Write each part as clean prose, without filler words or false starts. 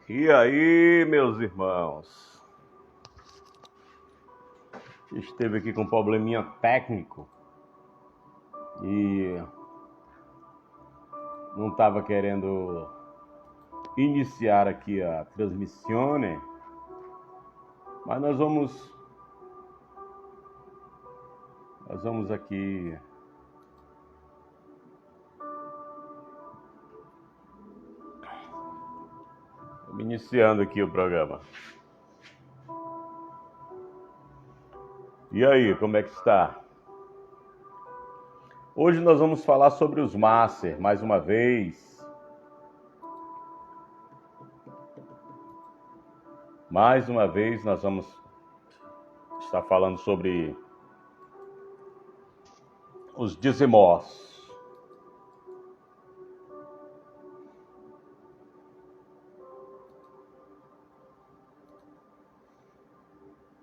E aí, meus irmãos? Esteve aqui com um probleminha técnico e não estava querendo iniciar aqui a transmissão, mas nós vamos aqui iniciando aqui o programa. E aí, como é que está? Hoje nós vamos falar sobre os Master, mais uma vez. Mais uma vez nós vamos estar falando sobre os dízimos.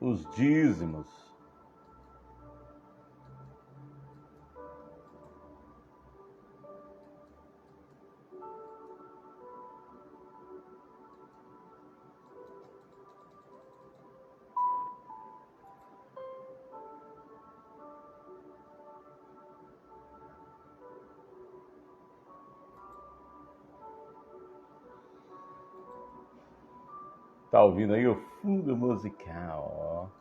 Os dízimos. Tá ouvindo aí o fundo musical, ó.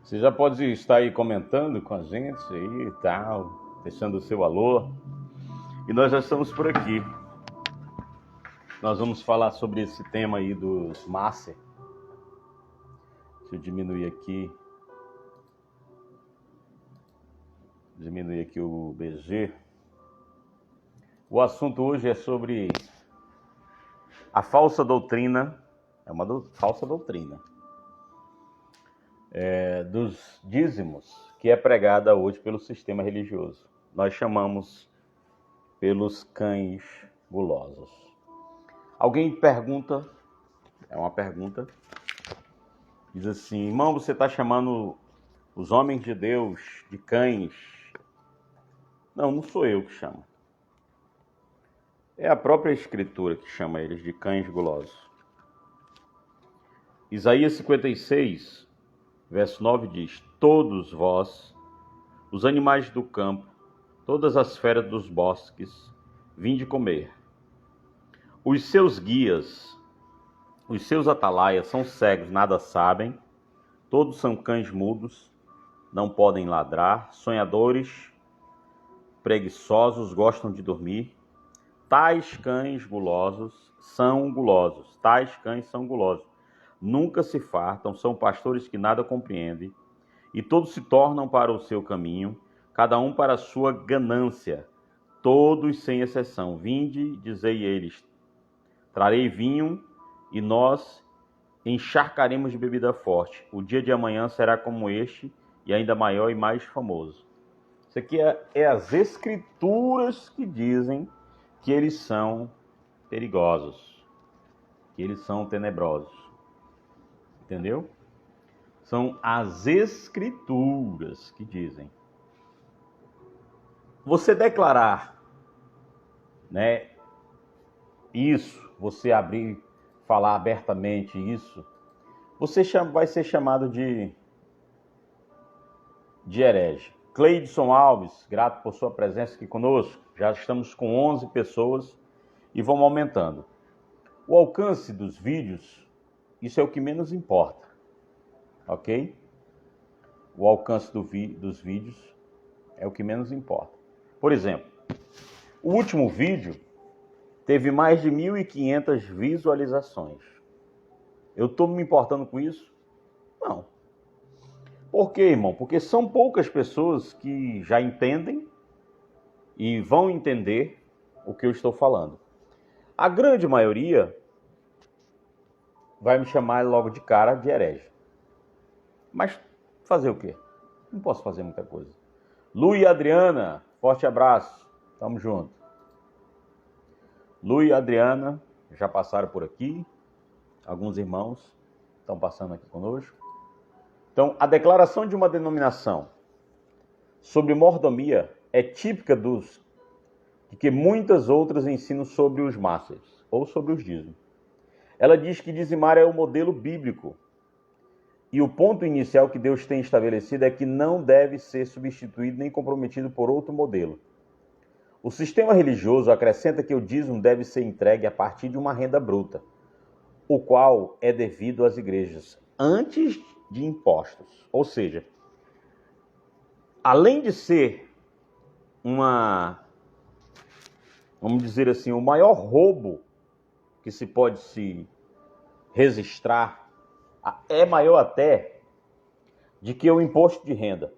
Você já pode estar aí comentando com a gente aí e tal, deixando o seu alô. E nós já estamos por aqui. Nós vamos falar sobre esse tema aí dos Master. Deixa eu diminuir aqui o BG. O assunto hoje é sobre a falsa doutrina, falsa doutrina, dos dízimos, que é pregada hoje pelo sistema religioso. Nós chamamos pelos cães gulosos. Alguém pergunta, é uma pergunta, diz assim: irmão, você está chamando os homens de Deus de cães? Não, não sou eu que chamo. É a própria Escritura que chama eles de cães gulosos. Isaías 56, verso 9 diz: todos vós, os animais do campo, todas as feras dos bosques, vinde comer. Os seus guias, os seus atalaias são cegos, nada sabem, todos são cães mudos, não podem ladrar, sonhadores, preguiçosos, gostam de dormir. Tais cães são gulosos, nunca se fartam, são pastores que nada compreendem, e todos se tornam para o seu caminho, cada um para a sua ganância, todos sem exceção. Vinde, dizei eles, trarei vinho, e nós encharcaremos de bebida forte. O dia de amanhã será como este, e ainda maior e mais famoso. Isso aqui é as Escrituras que dizem que eles são perigosos, que eles são tenebrosos. Entendeu? São as Escrituras que dizem. Você declarar, isso, você abrir, falar abertamente isso, você vai ser chamado de herege. Cleidson Alves, grato por sua presença aqui conosco. Já estamos com 11 pessoas e vamos aumentando. O alcance dos vídeos, isso é o que menos importa, ok? O alcance dos vídeos é o que menos importa. Por exemplo, o último vídeo teve mais de 1.500 visualizações. Eu estou me importando com isso? Não. Por quê, irmão? Porque são poucas pessoas que já entendem e vão entender o que eu estou falando. A grande maioria vai me chamar logo de cara de herege. Mas fazer o quê? Não posso fazer muita coisa. Lu e Adriana, forte abraço. Tamo junto. Lu e Adriana já passaram por aqui. Alguns irmãos estão passando aqui conosco. Então, a declaração de uma denominação sobre mordomia é típica de que muitas outras ensinam sobre os masters, ou sobre os dízimos. Ela diz que dizimar é o modelo bíblico. E o ponto inicial que Deus tem estabelecido é que não deve ser substituído nem comprometido por outro modelo. O sistema religioso acrescenta que o dízimo deve ser entregue a partir de uma renda bruta, o qual é devido às igrejas antes de impostos. Ou seja, além de ser vamos dizer assim, o maior roubo que se pode se registrar, é maior até de que o imposto de renda.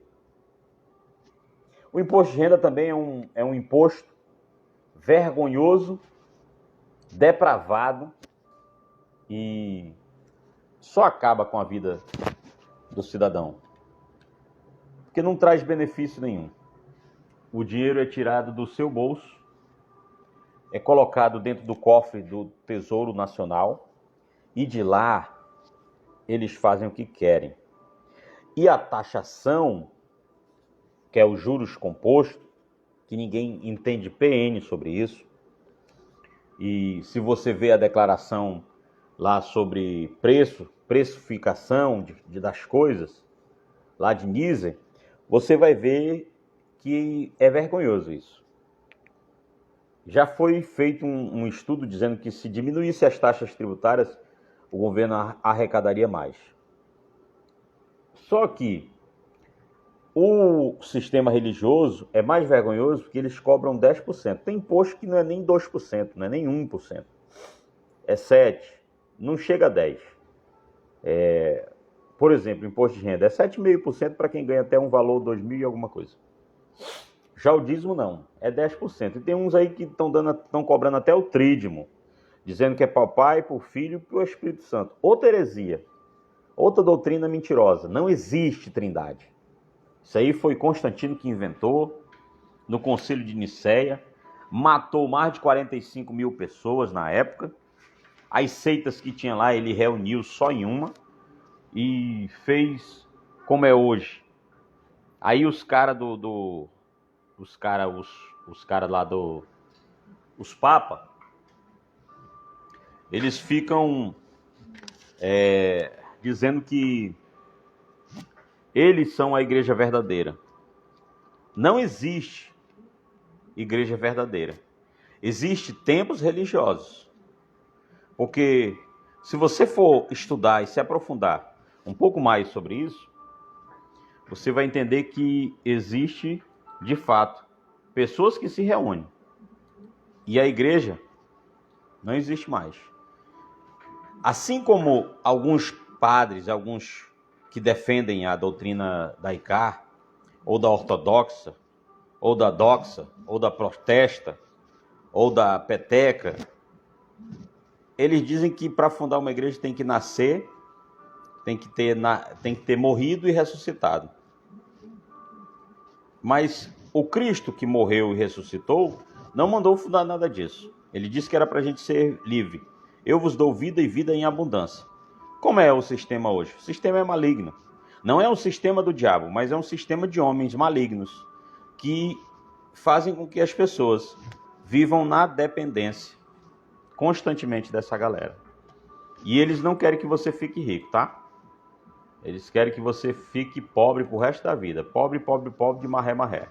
O imposto de renda também é um imposto vergonhoso, depravado e só acaba com a vida do cidadão, porque não traz benefício nenhum. O dinheiro é tirado do seu bolso, é colocado dentro do cofre do Tesouro Nacional e de lá eles fazem o que querem. E a taxação, que é os juros compostos, que ninguém entende PN sobre isso. E se você vê a declaração lá sobre precificação das coisas, lá de Nise, você vai ver que é vergonhoso isso. Já foi feito um estudo dizendo que se diminuísse as taxas tributárias, o governo arrecadaria mais. Só que o sistema religioso é mais vergonhoso porque eles cobram 10%. Tem imposto que não é nem 2%, não é nem 1%. É 7%, não chega a 10%. Por exemplo, imposto de renda é 7,5% para quem ganha até um valor de 2.000 e alguma coisa. Já o dízimo não, é 10%. E tem uns aí que estão cobrando até o trídimo, dizendo que é para o Pai, para o Filho e para o Espírito Santo. Outra heresia, outra doutrina mentirosa. Não existe trindade. Isso aí foi Constantino que inventou, no Concílio de Nicéia, matou mais de 45 mil pessoas na época. As seitas que tinha lá, ele reuniu só em uma e fez como é hoje. Aí os caras os caras lá os papas, eles ficam dizendo que eles são a igreja verdadeira. Não existe igreja verdadeira. Existem templos religiosos. Porque se você for estudar e se aprofundar um pouco mais sobre isso, você vai entender que existe, de fato, pessoas que se reúnem. E a igreja não existe mais. Assim como alguns padres, alguns que defendem a doutrina da ICAR, ou da ortodoxa, ou da doxa, ou da protesta, ou da peteca, eles dizem que para fundar uma igreja tem que nascer, tem que ter morrido e ressuscitado. Mas o Cristo que morreu e ressuscitou não mandou fundar nada disso. Ele disse que era para a gente ser livre. Eu vos dou vida e vida em abundância. Como é o sistema hoje? O sistema é maligno. Não é um sistema do diabo, mas é um sistema de homens malignos que fazem com que as pessoas vivam na dependência constantemente dessa galera. E eles não querem que você fique rico, tá? Eles querem que você fique pobre pro resto da vida. Pobre, pobre, pobre, de marré, marré.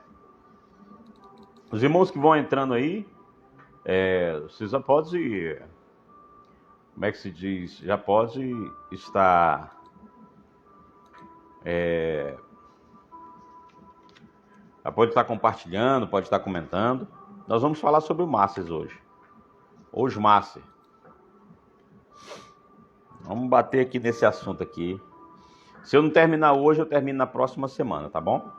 Os irmãos que vão entrando aí, você já pode... Como é que se diz? Já pode estar... já pode estar compartilhando, pode estar comentando. Nós vamos falar sobre o Masters hoje. Os Masters. Vamos bater aqui nesse assunto aqui. Se eu não terminar hoje, eu termino na próxima semana, tá bom?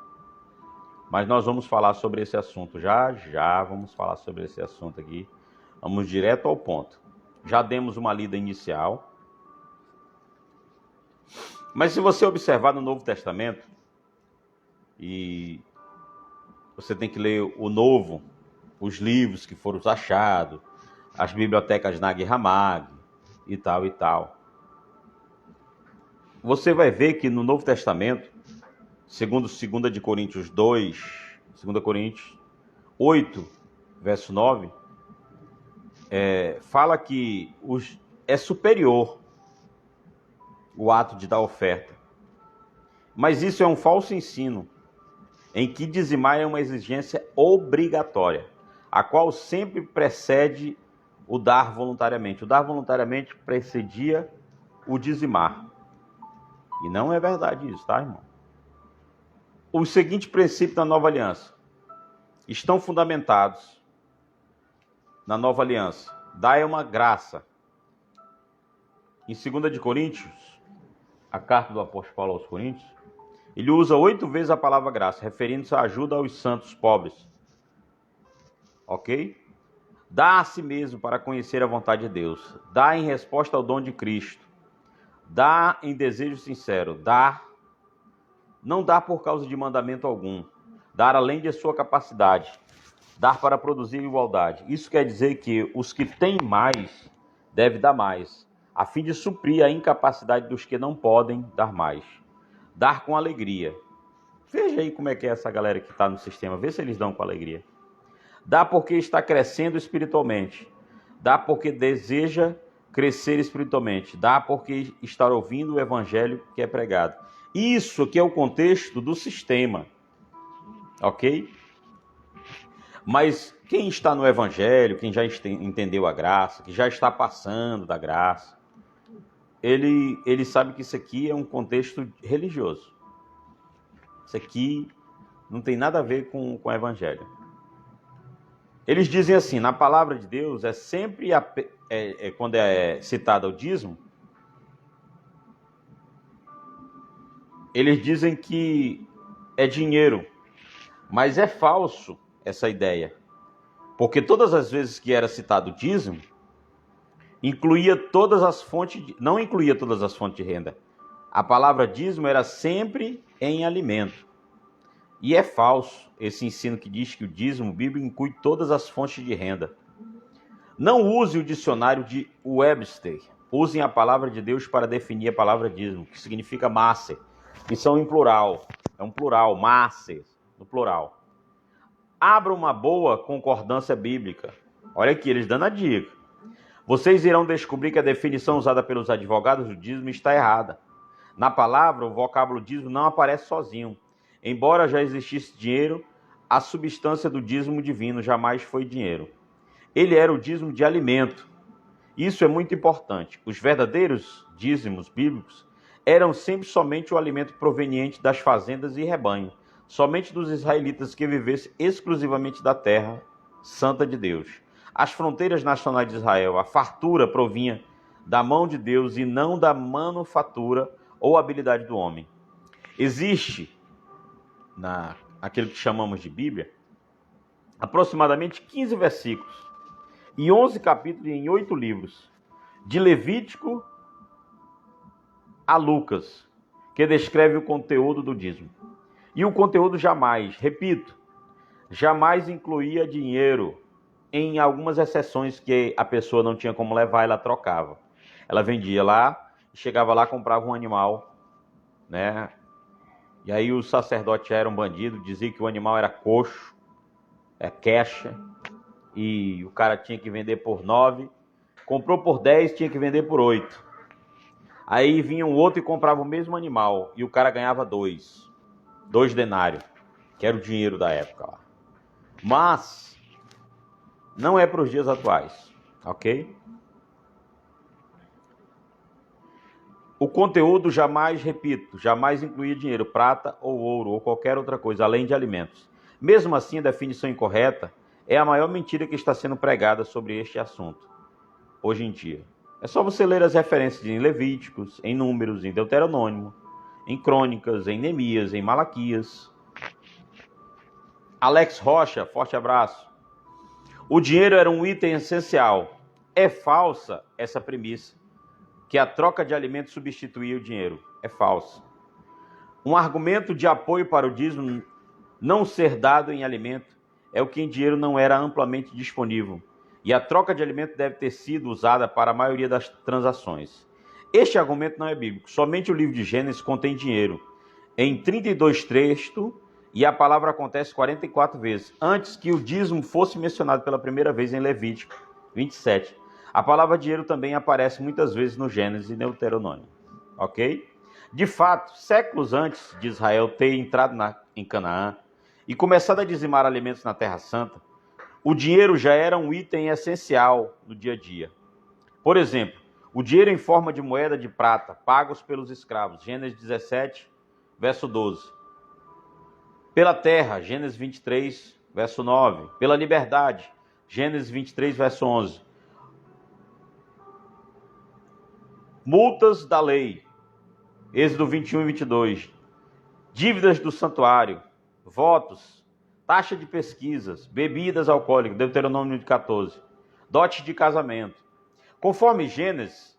Mas nós vamos falar sobre esse assunto já vamos falar sobre esse assunto aqui. Vamos direto ao ponto. Já demos uma lida inicial. Mas se você observar no Novo Testamento, e você tem que ler o Novo, os livros que foram achados, as bibliotecas Nag Hammadi e tal. Você vai ver que no Novo Testamento, segundo 2 de Coríntios 2, 2 Coríntios 8, verso 9, fala que é superior o ato de dar oferta. Mas isso é um falso ensino, em que dizimar é uma exigência obrigatória, a qual sempre precede o dar voluntariamente. O dar voluntariamente precedia o dizimar. E não é verdade isso, tá, irmão? Os seguintes princípios da nova aliança estão fundamentados na nova aliança. Dai uma graça. Em 2 de Coríntios, a carta do apóstolo Paulo aos Coríntios, ele usa 8 vezes a palavra graça, referindo-se à ajuda aos santos pobres. Ok? Dá a si mesmo para conhecer a vontade de Deus. Dá em resposta ao dom de Cristo. Dá em desejo sincero. Não dá por causa de mandamento algum. Dar além de sua capacidade. Dar para produzir igualdade. Isso quer dizer que os que têm mais devem dar mais, a fim de suprir a incapacidade dos que não podem dar mais. Dar com alegria. Veja aí como é que é essa galera que está no sistema. Vê se eles dão com alegria. Dá porque está crescendo espiritualmente. Dá porque deseja crescer espiritualmente. Dá porque está ouvindo o evangelho que é pregado. Isso que é o contexto do sistema. Ok? Mas quem está no evangelho, quem já entendeu a graça, que já está passando da graça, ele sabe que isso aqui é um contexto religioso. Isso aqui não tem nada a ver com o evangelho. Eles dizem assim, na palavra de Deus, é sempre, quando é citado o dízimo, eles dizem que é dinheiro, mas é falso essa ideia, porque todas as vezes que era citado o dízimo, não incluía todas as fontes de renda. A palavra dízimo era sempre em alimento. E é falso esse ensino que diz que o dízimo bíblico inclui todas as fontes de renda. Não use o dicionário de Webster. Usem a palavra de Deus para definir a palavra dízimo, que significa macer, que são em plural. É um plural, macer, no plural. Abra uma boa concordância bíblica. Olha aqui, eles dando a dica. Vocês irão descobrir que a definição usada pelos advogados do dízimo está errada. Na palavra, o vocábulo dízimo não aparece sozinho. Embora já existisse dinheiro, a substância do dízimo divino jamais foi dinheiro. Ele era o dízimo de alimento. Isso é muito importante. Os verdadeiros dízimos bíblicos eram sempre somente o alimento proveniente das fazendas e rebanho, somente dos israelitas que vivessem exclusivamente da terra santa de Deus. As fronteiras nacionais de Israel, a fartura provinha da mão de Deus e não da manufatura ou habilidade do homem. Existe naquilo que chamamos de Bíblia, aproximadamente 15 versículos e 11 capítulos em 8 livros, de Levítico a Lucas, que descreve o conteúdo do dízimo. E o conteúdo jamais incluía dinheiro, em algumas exceções que a pessoa não tinha como levar, ela trocava. Ela vendia lá, chegava lá, comprava um animal, né? E aí o sacerdote era um bandido, dizia que o animal era coxo, queixa, e o cara tinha que vender por 9, comprou por 10, tinha que vender por 8. Aí vinha um outro e comprava o mesmo animal, e o cara ganhava 2 denários, que era o dinheiro da época lá. Mas não é para os dias atuais, ok? O conteúdo jamais incluía dinheiro, prata ou ouro ou qualquer outra coisa, além de alimentos. Mesmo assim, a definição incorreta é a maior mentira que está sendo pregada sobre este assunto hoje em dia. É só você ler as referências em Levíticos, em Números, em Deuteronômio, em Crônicas, em Neemias, em Malaquias. Alex Rocha, forte abraço. O dinheiro era um item essencial. É falsa essa premissa, que a troca de alimentos substituía o dinheiro. É falso. Um argumento de apoio para o dízimo não ser dado em alimento é o que em dinheiro não era amplamente disponível, e a troca de alimento deve ter sido usada para a maioria das transações. Este argumento não é bíblico. Somente o livro de Gênesis contém dinheiro em 32 textos, e a palavra acontece 44 vezes, antes que o dízimo fosse mencionado pela primeira vez em Levítico 27. A palavra dinheiro também aparece muitas vezes no Gênesis e Deuteronômio. Ok? De fato, séculos antes de Israel ter entrado em Canaã e começado a dizimar alimentos na Terra Santa, o dinheiro já era um item essencial no dia a dia. Por exemplo, o dinheiro em forma de moeda de prata, pagos pelos escravos, Gênesis 17, verso 12. Pela terra, Gênesis 23, verso 9. Pela liberdade, Gênesis 23, verso 11. Multas da lei, Êxodo 21 e 22. Dívidas do santuário, votos, taxa de pesquisas, bebidas alcoólicas, Deuteronômio 14. Dote de casamento. Conforme Gênesis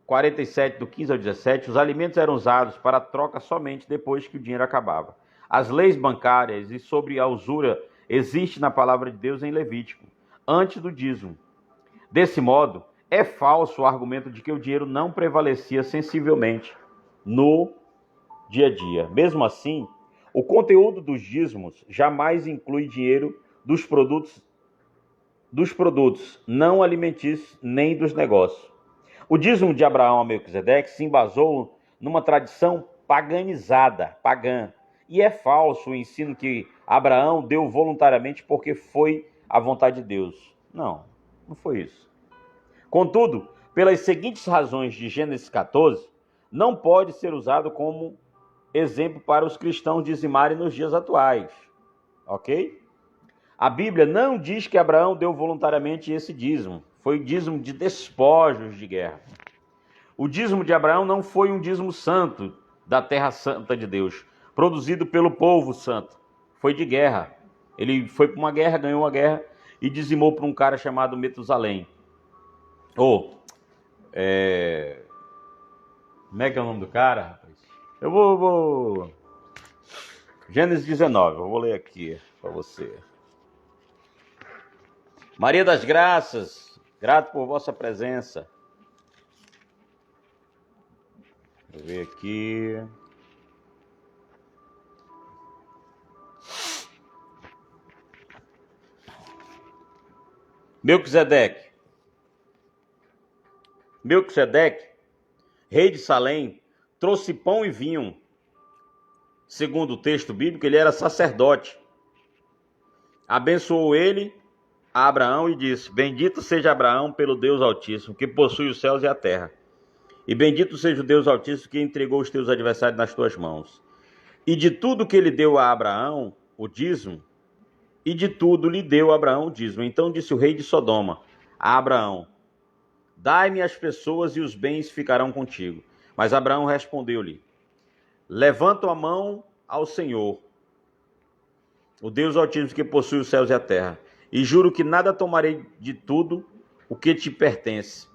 47, do 15 ao 17, os alimentos eram usados para troca somente depois que o dinheiro acabava. As leis bancárias e sobre a usura existem na palavra de Deus em Levítico, antes do dízimo. Desse modo, é falso o argumento de que o dinheiro não prevalecia sensivelmente no dia a dia. Mesmo assim, o conteúdo dos dízimos jamais inclui dinheiro dos produtos não alimentícios nem dos negócios. O dízimo de Abraão a Melquisedeque se embasou numa tradição pagã, e é falso o ensino que Abraão deu voluntariamente porque foi a vontade de Deus. Não foi isso. Contudo, pelas seguintes razões de Gênesis 14, não pode ser usado como exemplo para os cristãos dizimarem nos dias atuais. Ok? A Bíblia não diz que Abraão deu voluntariamente esse dízimo. Foi dízimo de despojos de guerra. O dízimo de Abraão não foi um dízimo santo da terra santa de Deus, produzido pelo povo santo. Foi de guerra. Ele foi para uma guerra, ganhou uma guerra e dizimou para um cara chamado Metusalém. Como é que é o nome do cara, rapaz? Eu vou... Gênesis 19, eu vou ler aqui para você. Maria das Graças, grato por vossa presença. Deixa eu ver aqui. Melquisedeque, rei de Salém, trouxe pão e vinho. Segundo o texto bíblico, ele era sacerdote. Abençoou ele a Abraão e disse: bendito seja Abraão pelo Deus Altíssimo, que possui os céus e a terra. E bendito seja o Deus Altíssimo, que entregou os teus adversários nas tuas mãos. E de tudo que ele deu a Abraão, o dízimo, e de tudo lhe deu Abraão o dízimo. Então disse o rei de Sodoma a Abraão: dai-me as pessoas e os bens ficarão contigo. Mas Abraão respondeu-lhe: levanto a mão ao Senhor, o Deus Altíssimo, que possui os céus e a terra, e juro que nada tomarei de tudo o que te pertence,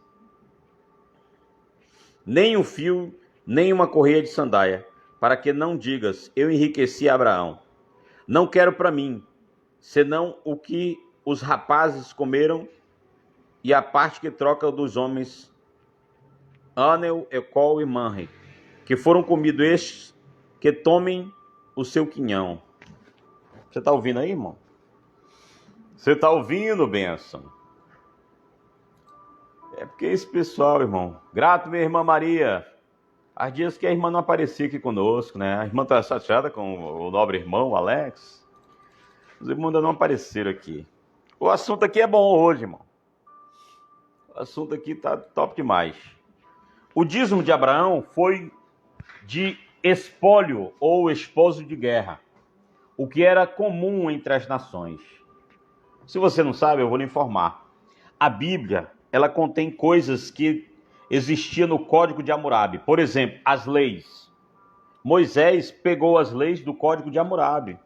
nem um fio, nem uma correia de sandália, para que não digas: eu enriqueci Abraão. Não quero para mim, senão o que os rapazes comeram e a parte que troca dos homens Anel, Ecol e Manre, que foram comidos estes, que tomem o seu quinhão. Você está ouvindo aí, irmão? Você está ouvindo, bênção? É porque esse pessoal, irmão, grato, minha irmã Maria. Há dias que a irmã não aparecia aqui conosco, né? A irmã está chateada com o nobre irmão, Alex. Os irmãos ainda não apareceram aqui. O assunto aqui é bom hoje, irmão. O assunto aqui tá top demais. O dízimo de Abraão foi de espólio ou esposo de guerra, o que era comum entre as nações. Se você não sabe, eu vou lhe informar. A Bíblia, ela contém coisas que existiam no Código de Hammurabi. Por exemplo, as leis. Moisés pegou as leis do Código de Hammurabi.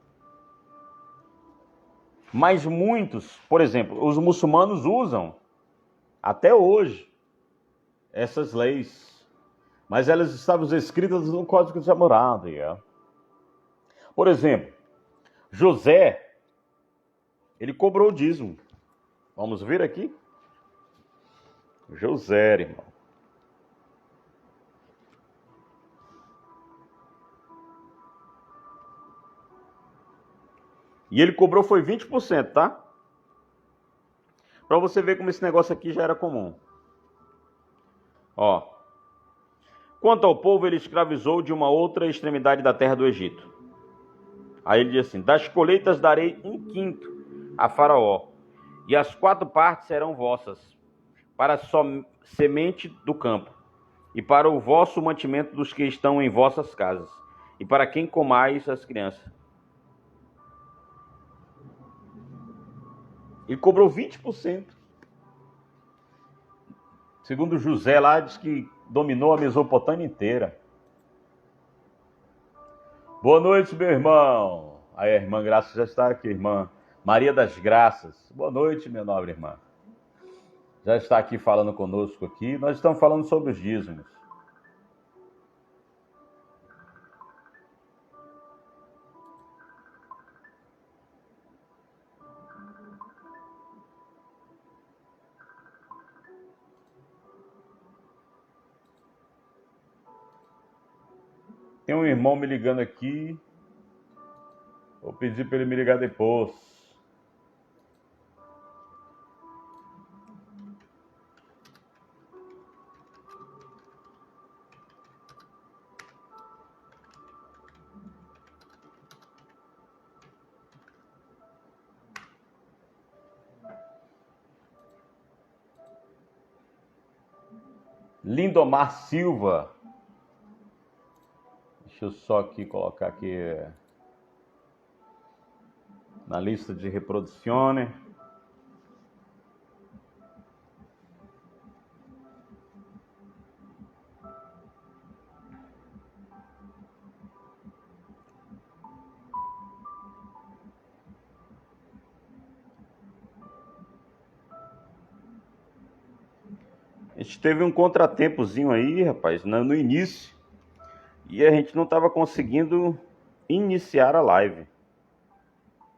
Mas muitos, por exemplo, os muçulmanos usam, até hoje, essas leis, mas elas estavam escritas no Código de Hammurabi. Por exemplo, José, ele cobrou o dízimo. Vamos ver aqui? José, irmão. E ele cobrou foi 20%, tá? Para você ver como esse negócio aqui já era comum. Ó. Quanto ao povo, ele escravizou de uma outra extremidade da terra do Egito. Aí ele diz assim: das colheitas darei 1/5 a Faraó, e as 4 partes serão vossas, para a semente do campo, e para o vosso mantimento dos que estão em vossas casas, e para quem comais as crianças. Ele cobrou 20%. Segundo José lá, diz que dominou a Mesopotâmia inteira. Boa noite, meu irmão. Aí a irmã Graça já está aqui, irmã Maria das Graças. Boa noite, minha nobre irmã. Já está aqui falando conosco aqui. Nós estamos falando sobre os dízimos. Tem um irmão me ligando aqui. Vou pedir para ele me ligar depois. Lindomar Silva. Deixa eu só aqui colocar aqui na lista de reprodução. A gente teve um contratempozinho aí, rapaz, no início. E a gente não estava conseguindo iniciar a live.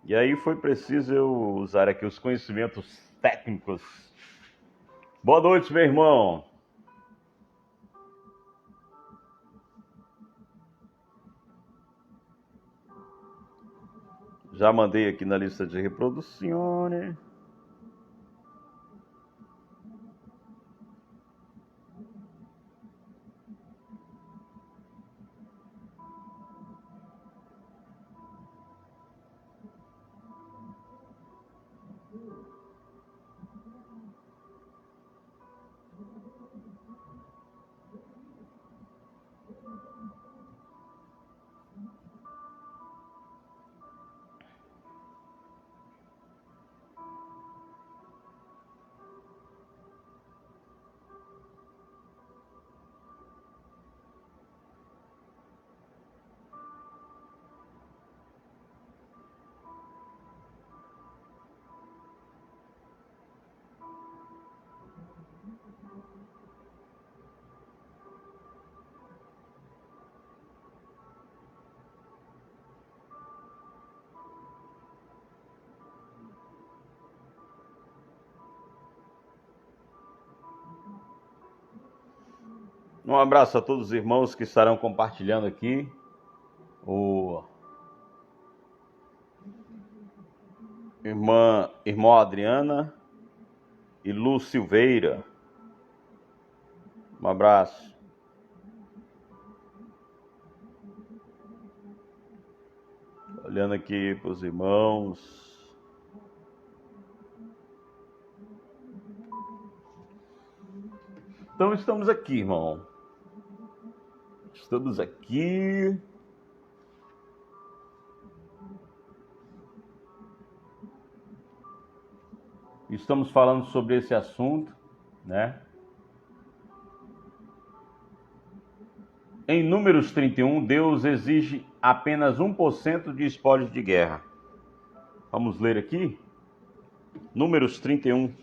E aí foi preciso eu usar aqui os conhecimentos técnicos. Boa noite, meu irmão. Já mandei aqui na lista de reprodução. Um abraço a todos os irmãos que estarão compartilhando aqui. Irmã Adriana e Lu Silveira. Um abraço. Olhando aqui para os irmãos. Então estamos aqui, irmão. Estamos aqui. Estamos falando sobre esse assunto, né? Em Números 31, Deus exige apenas 1% de espólios de guerra. Vamos ler aqui? Números 31.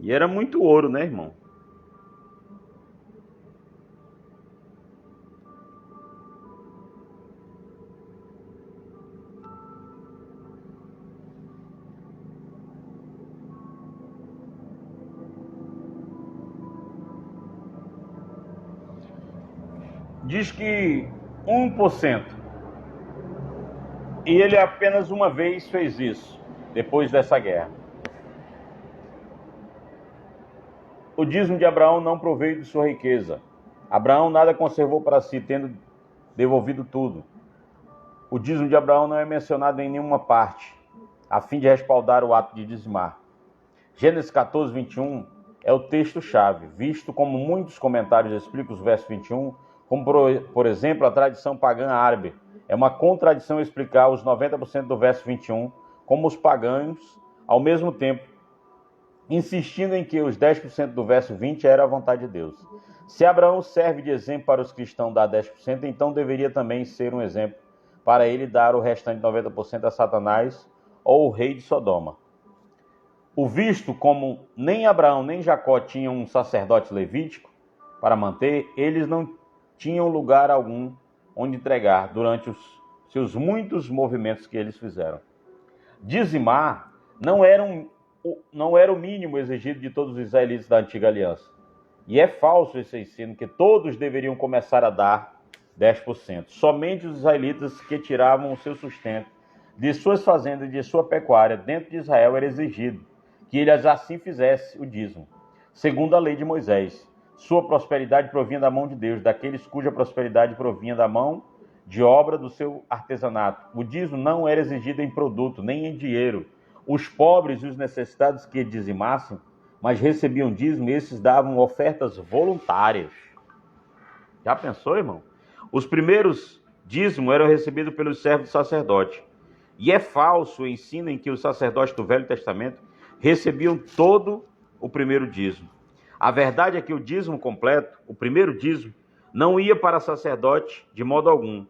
E era muito ouro, né, irmão? Diz que 1%. E ele apenas uma vez fez isso, depois dessa guerra. O dízimo de Abraão não proveio de sua riqueza. Abraão nada conservou para si, tendo devolvido tudo. O dízimo de Abraão não é mencionado em nenhuma parte, a fim de respaldar o ato de dizimar. Gênesis 14, 21 é o texto-chave, visto como muitos comentários explicam os versos 21, como por exemplo a tradição pagã árabe. É uma contradição explicar os 90% do verso 21 como os pagãos, ao mesmo tempo insistindo em que os 10% do verso 20 era a vontade de Deus. Se Abraão serve de exemplo para os cristãos dar 10%, então deveria também ser um exemplo para ele dar o restante 90% a Satanás ou o rei de Sodoma. O visto, como nem Abraão nem Jacó tinham um sacerdote levítico para manter, eles não tinham lugar algum onde entregar durante os seus muitos movimentos que eles fizeram. Dizimar não era o mínimo exigido de todos os israelitas da antiga aliança. E é falso esse ensino que todos deveriam começar a dar 10%. Somente os israelitas que tiravam o seu sustento de suas fazendas e de sua pecuária dentro de Israel era exigido que eles assim fizessem o dízimo, segundo a lei de Moisés. Sua prosperidade provinha da mão de Deus, daqueles cuja prosperidade provinha da mão de obra do seu artesanato. O dízimo não era exigido em produto, nem em dinheiro. Os pobres e os necessitados que dizimassem, mas recebiam dízimo, esses davam ofertas voluntárias. Já pensou, irmão? Os primeiros dízimos eram recebidos pelos servos do sacerdote. E é falso o ensino em que os sacerdotes do Velho Testamento recebiam todo o primeiro dízimo. A verdade é que o dízimo completo, o primeiro dízimo, não ia para sacerdote de modo algum.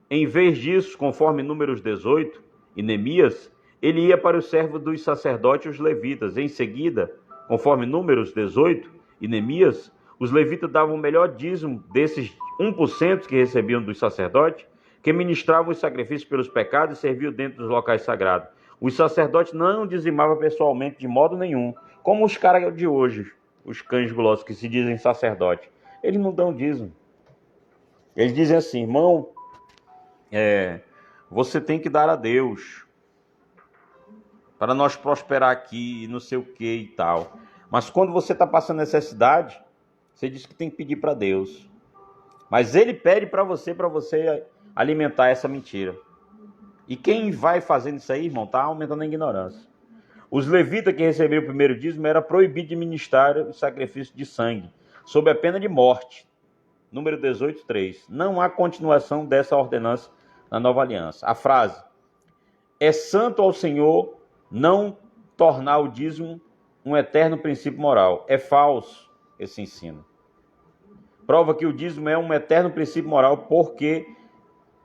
Em vez disso, conforme Números 18 e Neemias, ele ia para os servos dos sacerdotes e os levitas. Em seguida, conforme Números 18 e Neemias, os levitas davam o melhor dízimo desses 1% que recebiam dos sacerdotes, que ministravam os sacrifícios pelos pecados e serviam dentro dos locais sagrados. Os sacerdotes não dizimavam pessoalmente de modo nenhum, como os caras de hoje, os cães gulosos que se dizem sacerdote. Eles não dão dízimo. Eles dizem assim, irmão, você tem que dar a Deus para nós prosperar aqui, não sei o que e tal. Mas quando você está passando necessidade, você diz que tem que pedir para Deus. Mas ele pede para você alimentar essa mentira. E quem vai fazendo isso aí, irmão, está aumentando a ignorância. Os levitas que receberam o primeiro dízimo era proibido de ministrar o sacrifício de sangue, sob a pena de morte. Número 18:3. Não há continuação dessa ordenança na nova aliança. A frase, é santo ao Senhor não tornar o dízimo um eterno princípio moral. É falso esse ensino. Prova que o dízimo é um eterno princípio moral porque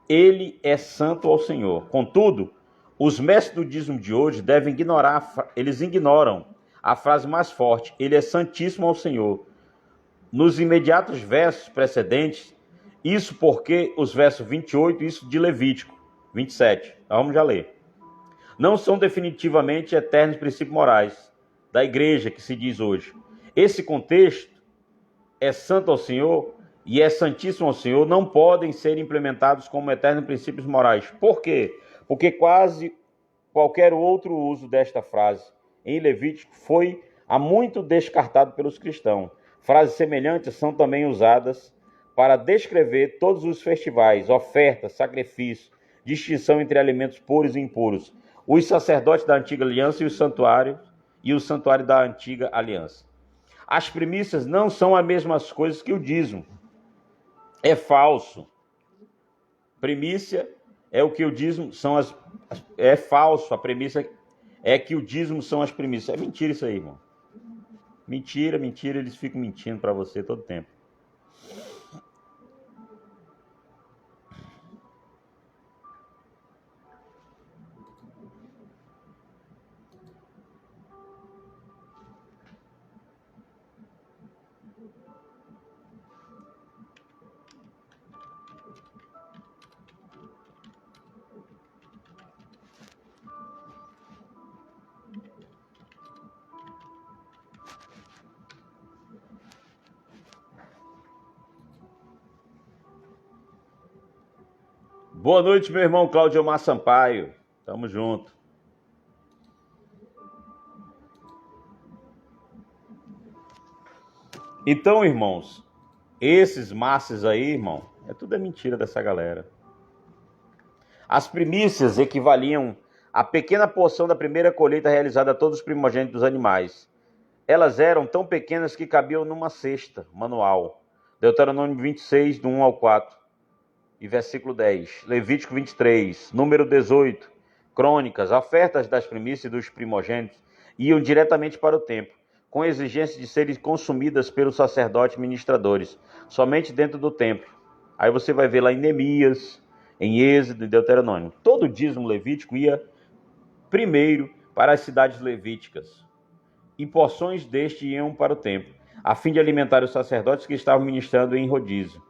ele é santo ao Senhor. Contudo, os mestres do dízimo de hoje eles ignoram a frase mais forte, ele é santíssimo ao Senhor. Nos imediatos versos precedentes, isso porque os versos 28, isso de Levítico 27, então vamos já ler. Não são definitivamente eternos princípios morais da igreja que se diz hoje. Esse contexto é santo ao Senhor e é santíssimo ao Senhor, não podem ser implementados como eternos princípios morais. Por quê? Porque quase qualquer outro uso desta frase em Levítico foi há muito descartado pelos cristãos. Frases semelhantes são também usadas para descrever todos os festivais, ofertas, sacrifícios, distinção entre alimentos puros e impuros, os sacerdotes da antiga aliança e o santuário da antiga aliança. As primícias não são as mesmas coisas que o dízimo. É falso. Primícia é o que o dízimo são as... É falso. A premissa é que o dízimo são as primícias. É mentira isso aí, irmão. Mentira, mentira. Eles ficam mentindo para você todo tempo. Boa noite, meu irmão Cláudio Omar Sampaio. Tamo junto. Então, irmãos, esses masses aí, irmão, tudo é mentira dessa galera. As primícias equivaliam à pequena porção da primeira colheita realizada a todos os primogênitos dos animais. Elas eram tão pequenas que cabiam numa cesta manual. Deuteronômio 26, do 1 ao 4, e versículo 10. Levítico 23, número 18. Crônicas, ofertas das primícias e dos primogênitos iam diretamente para o templo, com exigência de serem consumidas pelos sacerdotes ministradores, somente dentro do templo. Aí você vai ver lá em Neemias, em Êxodo e Deuteronômio. Todo dízimo levítico ia primeiro para as cidades levíticas, e porções deste iam para o templo, a fim de alimentar os sacerdotes que estavam ministrando em rodízio.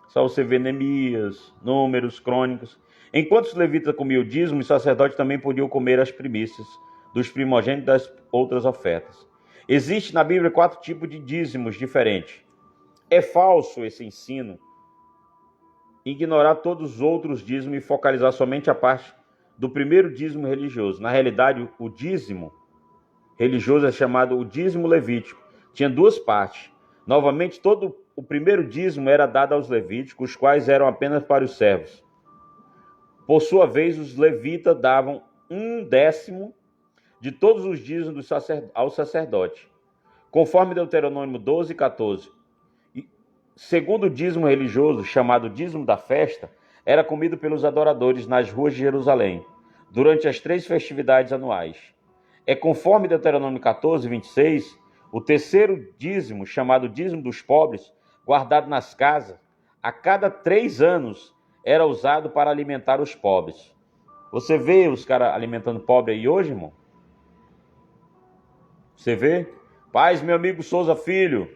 Só você vê Neemias, Números, Crônicas. Enquanto os levitas comiam o dízimo, os sacerdotes também podiam comer as primícias dos primogênitos das outras ofertas. Existe na Bíblia 4 tipos de dízimos diferentes. É falso esse ensino, ignorar todos os outros dízimos e focalizar somente a parte do primeiro dízimo religioso. Na realidade, o dízimo religioso é chamado o dízimo levítico. Tinha 2 partes. Novamente, todo o primeiro dízimo era dado aos levíticos, os quais eram apenas para os servos. Por sua vez, os levitas davam 1/10 de todos os dízimos ao sacerdote, conforme Deuteronômio 12 e 14. Segundo o dízimo religioso, chamado dízimo da festa, era comido pelos adoradores nas ruas de Jerusalém, durante as 3 festividades anuais. É conforme Deuteronômio 14, 26, o terceiro dízimo, chamado dízimo dos pobres, guardado nas casas, a cada 3 anos era usado para alimentar os pobres. Você vê os caras alimentando pobre aí hoje, irmão? Você vê? Paz, meu amigo Souza Filho.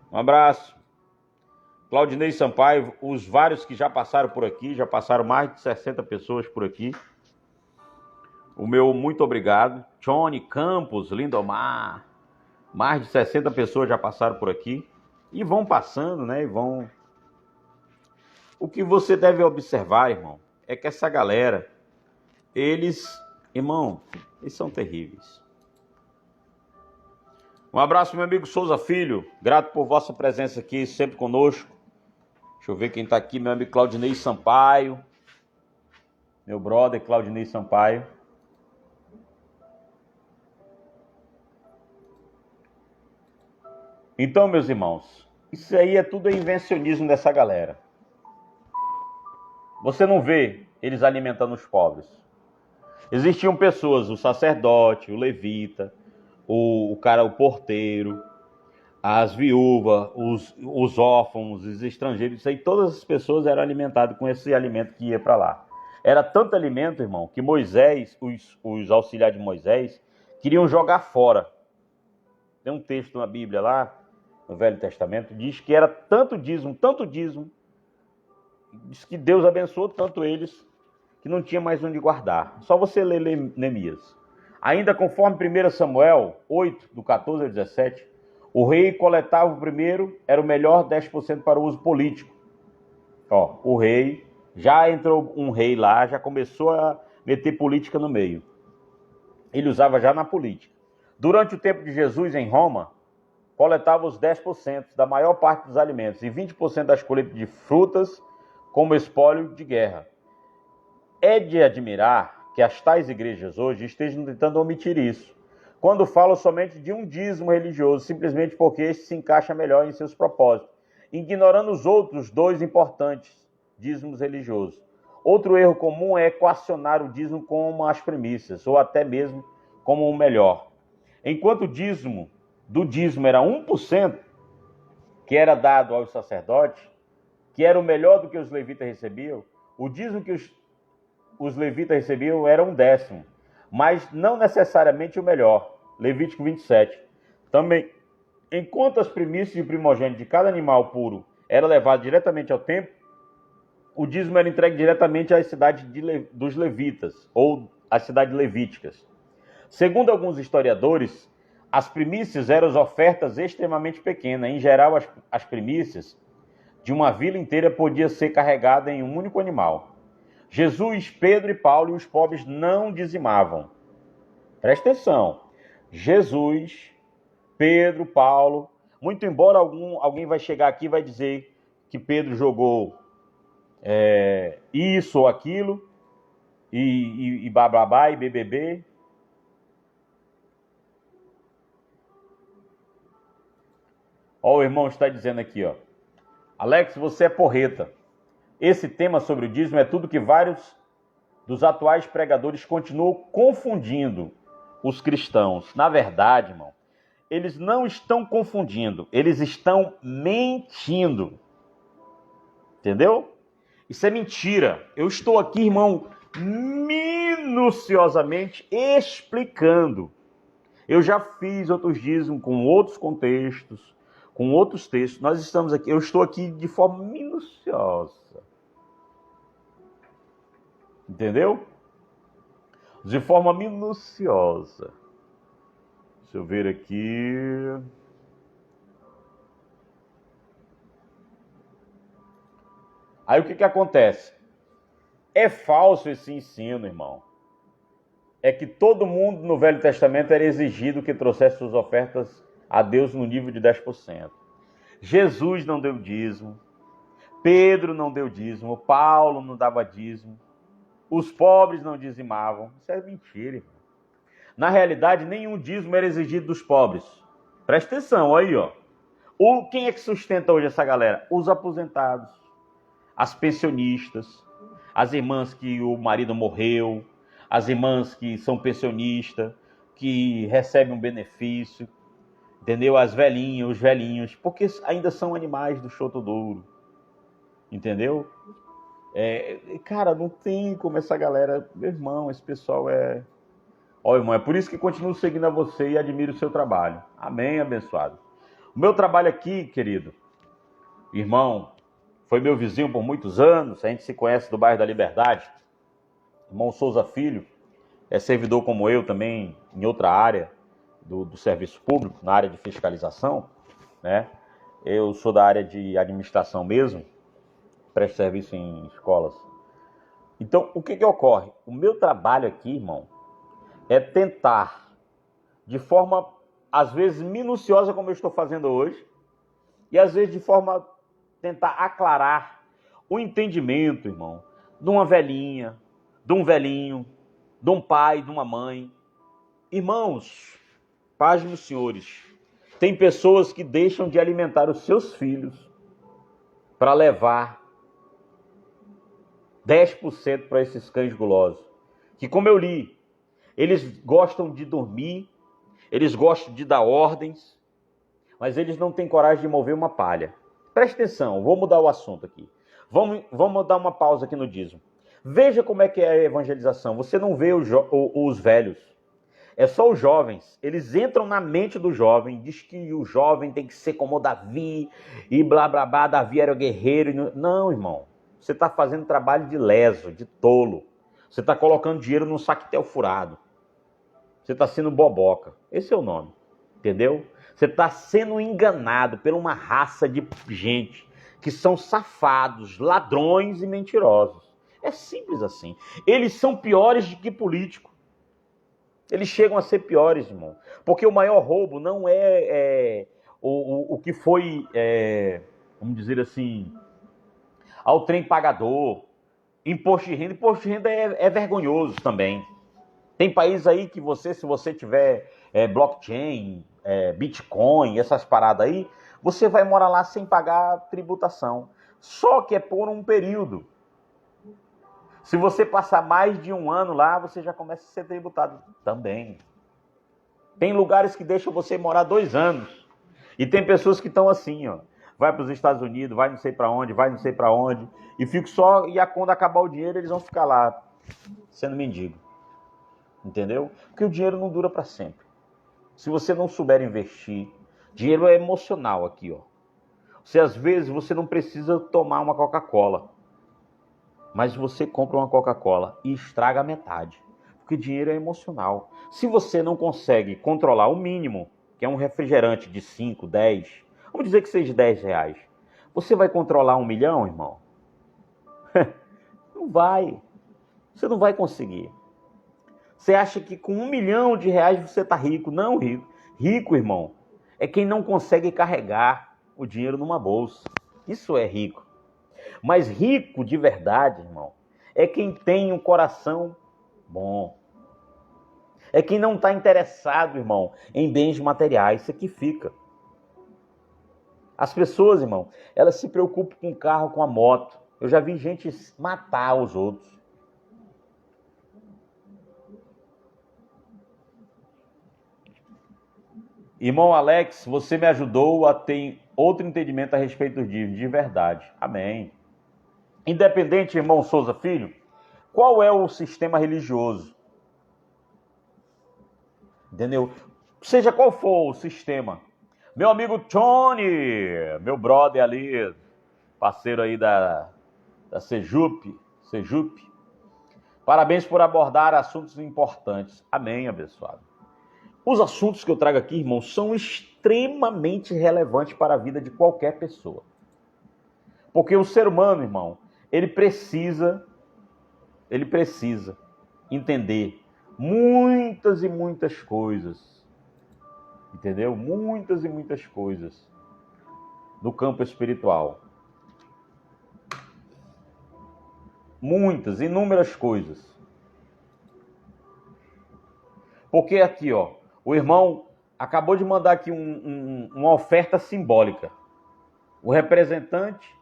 Um abraço. Claudinei Sampaio, os vários que já passaram por aqui, já passaram mais de 60 pessoas por aqui. O meu muito obrigado. Johnny Campos, Lindomar. Mais de 60 pessoas já passaram por aqui. E vão passando, né? E vão... O que você deve observar, irmão, é que essa galera, eles são terríveis. Um abraço, meu amigo Souza Filho. Grato por vossa presença aqui, sempre conosco. Deixa eu ver quem está aqui, meu amigo Claudinei Sampaio. Meu brother Claudinei Sampaio. Então, meus irmãos, isso aí é tudo invencionismo dessa galera. Você não vê eles alimentando os pobres. Existiam pessoas, o sacerdote, o levita, o porteiro, as viúvas, os órfãos, os estrangeiros, isso aí, todas as pessoas eram alimentadas com esse alimento que ia para lá. Era tanto alimento, irmão, que Moisés, os auxiliares de Moisés, queriam jogar fora. Tem um texto na Bíblia lá, no Velho Testamento, diz que era tanto dízimo, diz que Deus abençoou tanto eles, que não tinha mais onde guardar. Só você ler Neemias. Ainda conforme 1 Samuel 8, do 14 ao 17, o rei coletava o primeiro, era o melhor 10% para o uso político. O rei, já entrou um rei lá, já começou a meter política no meio. Ele usava já na política. Durante o tempo de Jesus em Roma, coletava os 10% da maior parte dos alimentos e 20% das colheitas de frutas como espólio de guerra. É de admirar que as tais igrejas hoje estejam tentando omitir isso, quando falam somente de um dízimo religioso, simplesmente porque este se encaixa melhor em seus propósitos, ignorando os outros 2 importantes dízimos religiosos. Outro erro comum é equacionar o dízimo como as primícias, ou até mesmo como o melhor. Enquanto o dízimo era 1%, que era dado aos sacerdotes, que era o melhor do que os levitas recebiam, o dízimo que os levitas recebiam era 1/10, mas não necessariamente o melhor. Levítico 27. Também, enquanto as primícias e o primogênito de cada animal puro era levado diretamente ao templo, o dízimo era entregue diretamente às cidades dos levitas, ou às cidades levíticas. Segundo alguns historiadores, as primícias eram as ofertas extremamente pequenas. Em geral, as primícias de uma vila inteira podia ser carregada em um único animal. Jesus, Pedro e Paulo e os pobres não dizimavam. Presta atenção. Jesus, Pedro, Paulo, muito embora alguém vai chegar aqui e vai dizer que Pedro jogou isso ou aquilo, e bababá, e BBB. Ó, o irmão está dizendo aqui, ó. Alex, você é porreta. Esse tema sobre o dízimo é tudo que vários dos atuais pregadores continuam confundindo os cristãos. Na verdade, irmão, eles não estão confundindo, eles estão mentindo. Entendeu? Isso é mentira. Eu estou aqui, irmão, minuciosamente explicando. Eu já fiz outros dízimos com outros contextos, com outros textos. Nós estamos aqui, eu estou aqui de forma minuciosa. Entendeu? De forma minuciosa. Deixa eu ver aqui. Aí o que acontece? É falso esse ensino, irmão. É que todo mundo no Velho Testamento era exigido que trouxesse suas ofertas a Deus no nível de 10%. Jesus não deu dízimo. Pedro não deu dízimo. Paulo não dava dízimo. Os pobres não dizimavam. Isso é mentira, irmão. Na realidade, nenhum dízimo era exigido dos pobres. Presta atenção, aí, ó. Quem é que sustenta hoje essa galera? Os aposentados, as pensionistas, as irmãs que o marido morreu, as irmãs que são pensionistas, que recebem um benefício, entendeu? As velhinhas, os velhinhos, porque ainda são animais do chotodouro, entendeu? Cara, não tem como essa galera... Meu irmão, esse pessoal é... Ó, irmão, é por isso que continuo seguindo a você e admiro o seu trabalho. Amém, abençoado. O meu trabalho aqui, querido, irmão, foi meu vizinho por muitos anos, a gente se conhece do bairro da Liberdade. Irmão Souza Filho é servidor como eu também em outra área do serviço público, na área de fiscalização, né? Eu sou da área de administração mesmo, presto serviço em escolas. Então, o que ocorre? O meu trabalho aqui, irmão, é tentar, de forma, às vezes, minuciosa, como eu estou fazendo hoje, e às vezes de forma, tentar aclarar o entendimento, irmão, de uma velhinha, de um velhinho, de um pai, de uma mãe. Irmãos, paz dos senhores, tem pessoas que deixam de alimentar os seus filhos para levar 10% para esses cães gulosos. Que, como eu li, eles gostam de dormir, eles gostam de dar ordens, mas eles não têm coragem de mover uma palha. Presta atenção, vou mudar o assunto aqui. Vamos dar uma pausa aqui no dízimo. Veja como é que é a evangelização. Você não vê os velhos. É só os jovens. Eles entram na mente do jovem, diz que o jovem tem que ser como Davi, e blá blá blá, Davi era o guerreiro. Não, irmão. Você está fazendo trabalho de leso, de tolo. Você está colocando dinheiro num saquetel furado. Você está sendo boboca. Esse é o nome. Entendeu? Você está sendo enganado por uma raça de gente que são safados, ladrões e mentirosos. É simples assim. Eles são piores do que político. Eles chegam a ser piores, irmão. Porque o maior roubo não é o que foi, vamos dizer assim, ao trem pagador, imposto de renda. Imposto de renda é vergonhoso também. Tem país aí que se você tiver blockchain, Bitcoin, essas paradas aí, você vai morar lá sem pagar tributação. Só que é por um período. Se você passar mais de um ano lá, você já começa a ser tributado também. Tem lugares que deixam você morar 2 anos. E tem pessoas que estão assim, ó. Vai para os Estados Unidos, vai não sei para onde, vai não sei para onde. E fica só, e quando acabar o dinheiro, eles vão ficar lá, sendo mendigo. Entendeu? Porque o dinheiro não dura para sempre. Se você não souber investir, dinheiro é emocional aqui, ó. Às vezes você não precisa tomar uma Coca-Cola, mas você compra uma Coca-Cola e estraga a metade, porque dinheiro é emocional. Se você não consegue controlar o mínimo, que é um refrigerante de 5, 10, vamos dizer que seja R$10, Você vai controlar 1 milhão, irmão? Não vai. Você não vai conseguir. Você acha que com R$ 1 milhão você está rico? Não, rico. Rico, irmão, é quem não consegue carregar o dinheiro numa bolsa. Isso é rico. Mas rico de verdade, irmão, é quem tem um coração bom. É quem não está interessado, irmão, em bens materiais. Isso aqui fica. As pessoas, irmão, elas se preocupam com o carro, com a moto. Eu já vi gente matar os outros. Irmão Alex, você me ajudou a ter outro entendimento a respeito dos dívidas, de verdade. Amém. Independente, irmão Souza Filho, qual é o sistema religioso? Entendeu? Seja qual for o sistema. Meu amigo Tony, meu brother ali, parceiro aí da Sejup, parabéns por abordar assuntos importantes. Amém, abençoado. Os assuntos que eu trago aqui, irmão, são extremamente relevantes para a vida de qualquer pessoa. Porque o ser humano, irmão, ele precisa entender muitas e muitas coisas. Entendeu? Muitas e muitas coisas no campo espiritual. Muitas, inúmeras coisas. Porque aqui, ó, o irmão acabou de mandar aqui uma oferta simbólica. O representante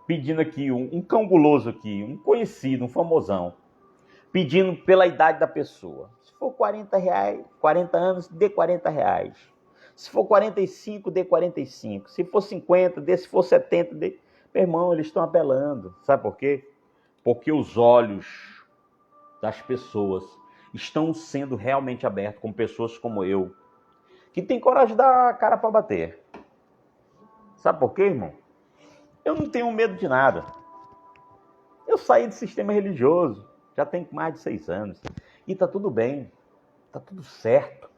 pedindo aqui, um cão guloso aqui, um conhecido, um famosão, pedindo pela idade da pessoa. Se for R$40, 40 anos, dê R$40. Se for 45, dê 45. Se for 50, dê. Se for 70, dê. Meu irmão, eles estão apelando. Sabe por quê? Porque os olhos das pessoas estão sendo realmente abertos com pessoas como eu, que tem coragem de dar a cara para bater. Sabe por quê, irmão? Eu não tenho medo de nada. Eu saí do sistema religioso, já tem mais de 6 anos. E tá tudo bem, tá tudo certo.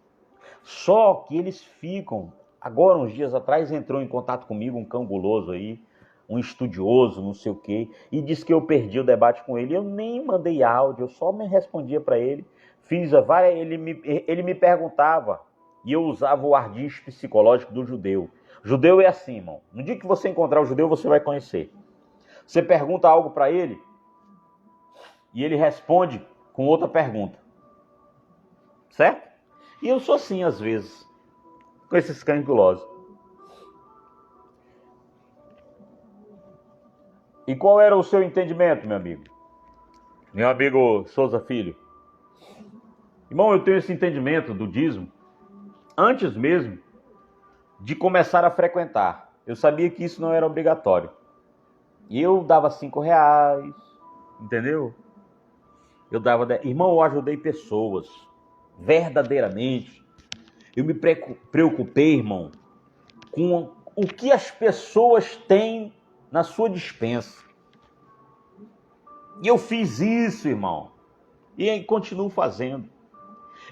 Só que eles ficam... Agora, uns dias atrás, entrou em contato comigo um cão guloso aí, um estudioso, não sei o quê, e disse que eu perdi o debate com ele. Eu nem mandei áudio, eu só me respondia para ele. Ele me perguntava, e eu usava o ardis psicológico do judeu. Judeu é assim, irmão. No dia que você encontrar o judeu, você vai conhecer. Você pergunta algo para ele, e ele responde com outra pergunta. Certo? E eu sou assim, às vezes, com esses cães gulosos. E qual era o seu entendimento, meu amigo? Meu amigo Souza Filho. Irmão, eu tenho esse entendimento do dízimo antes mesmo de começar a frequentar. Eu sabia que isso não era obrigatório. E eu dava R$5, entendeu? Eu dava... Irmão, eu ajudei pessoas, verdadeiramente. Eu me preocupei, irmão, com o que as pessoas têm na sua despensa. E eu fiz isso, irmão. E aí continuo fazendo.